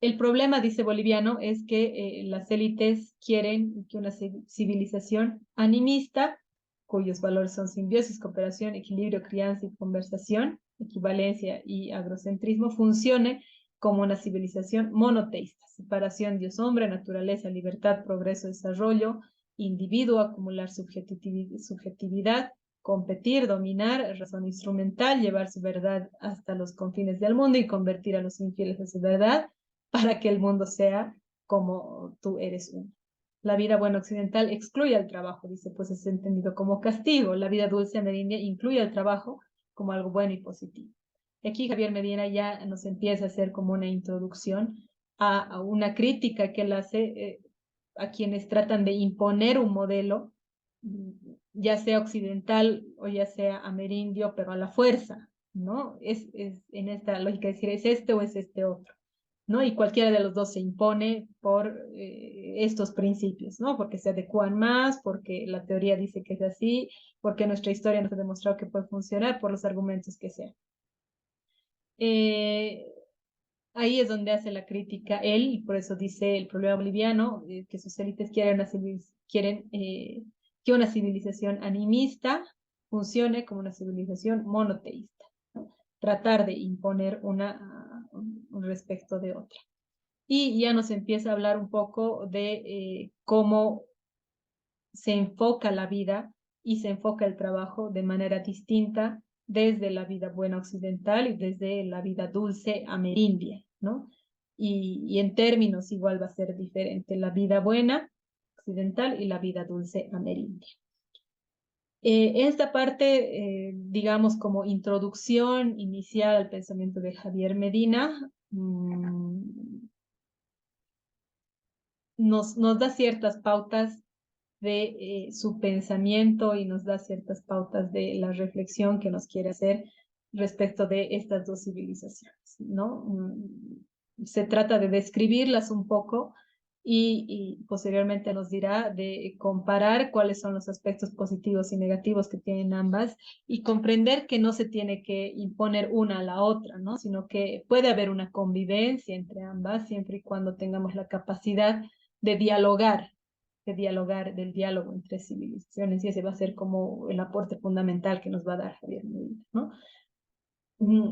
El problema, dice Boliviano, es que las élites quieren que una civilización animista, cuyos valores son simbiosis, cooperación, equilibrio, crianza y conversación, equivalencia y agrocentrismo, funcione como una civilización monoteísta, separación Dios-hombre, naturaleza, libertad, progreso, desarrollo, individuo, acumular subjetividad, competir, dominar, razón instrumental, llevar su verdad hasta los confines del mundo y convertir a los infieles a su verdad para que el mundo sea como tú eres uno. La vida buena occidental excluye al trabajo, dice, pues es entendido como castigo. La vida dulce amerindia incluye al trabajo como algo bueno y positivo. Y aquí Javier Medina ya nos empieza a hacer como una introducción a una crítica que él hace a quienes tratan de imponer un modelo, ya sea occidental o ya sea amerindio, pero a la fuerza, ¿no? Es en esta lógica decir, ¿es este o es este otro? ¿No? Y cualquiera de los dos se impone por estos principios, ¿no? Porque se adecuan más, porque la teoría dice que es así, porque nuestra historia nos ha demostrado que puede funcionar por los argumentos que sean. Eh, Ahí es donde hace la crítica él, y por eso dice el problema boliviano, que sus élites quieren que una civilización animista funcione como una civilización monoteísta, ¿no? Tratar de imponer un respecto de otra. Y ya nos empieza a hablar un poco de cómo se enfoca la vida y se enfoca el trabajo de manera distinta desde la vida buena occidental y desde la vida dulce amerindia, ¿no? Y en términos igual va a ser diferente la vida buena occidental y la vida dulce amerindia. Esta parte, digamos, como introducción inicial al pensamiento de Javier Medina, nos da ciertas pautas de su pensamiento y nos da ciertas pautas de la reflexión que nos quiere hacer respecto de estas dos civilizaciones, ¿no? Se trata de describirlas un poco y posteriormente nos dirá de comparar cuáles son los aspectos positivos y negativos que tienen ambas y comprender que no se tiene que imponer una a la otra, ¿no? Sino que puede haber una convivencia entre ambas siempre y cuando tengamos la capacidad de dialogar, del diálogo entre civilizaciones, y ese va a ser como el aporte fundamental que nos va a dar Javier Medina, ¿no?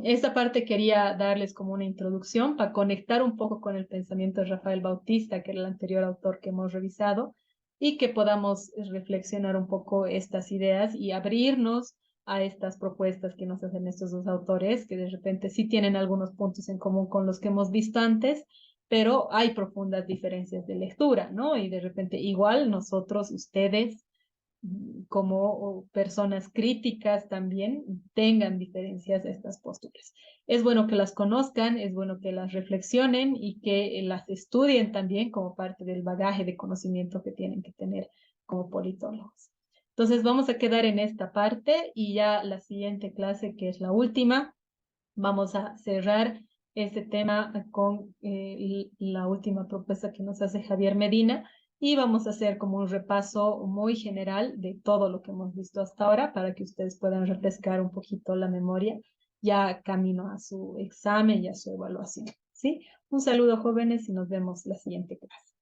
Esta parte quería darles como una introducción para conectar un poco con el pensamiento de Rafael Bautista, que era el anterior autor que hemos revisado, y que podamos reflexionar un poco estas ideas y abrirnos a estas propuestas que nos hacen estos dos autores, que de repente sí tienen algunos puntos en común con los que hemos visto antes, pero hay profundas diferencias de lectura, ¿no? Y de repente igual nosotros, ustedes, como personas críticas también tengan diferencias de estas posturas. Es bueno que las conozcan, es bueno que las reflexionen y que las estudien también como parte del bagaje de conocimiento que tienen que tener como politólogos. Entonces vamos a quedar en esta parte y ya la siguiente clase, que es la última, vamos a cerrar este tema con la última propuesta que nos hace Javier Medina y vamos a hacer como un repaso muy general de todo lo que hemos visto hasta ahora para que ustedes puedan refrescar un poquito la memoria ya camino a su examen y a su evaluación. ¿Sí? Un saludo, jóvenes, y nos vemos la siguiente clase.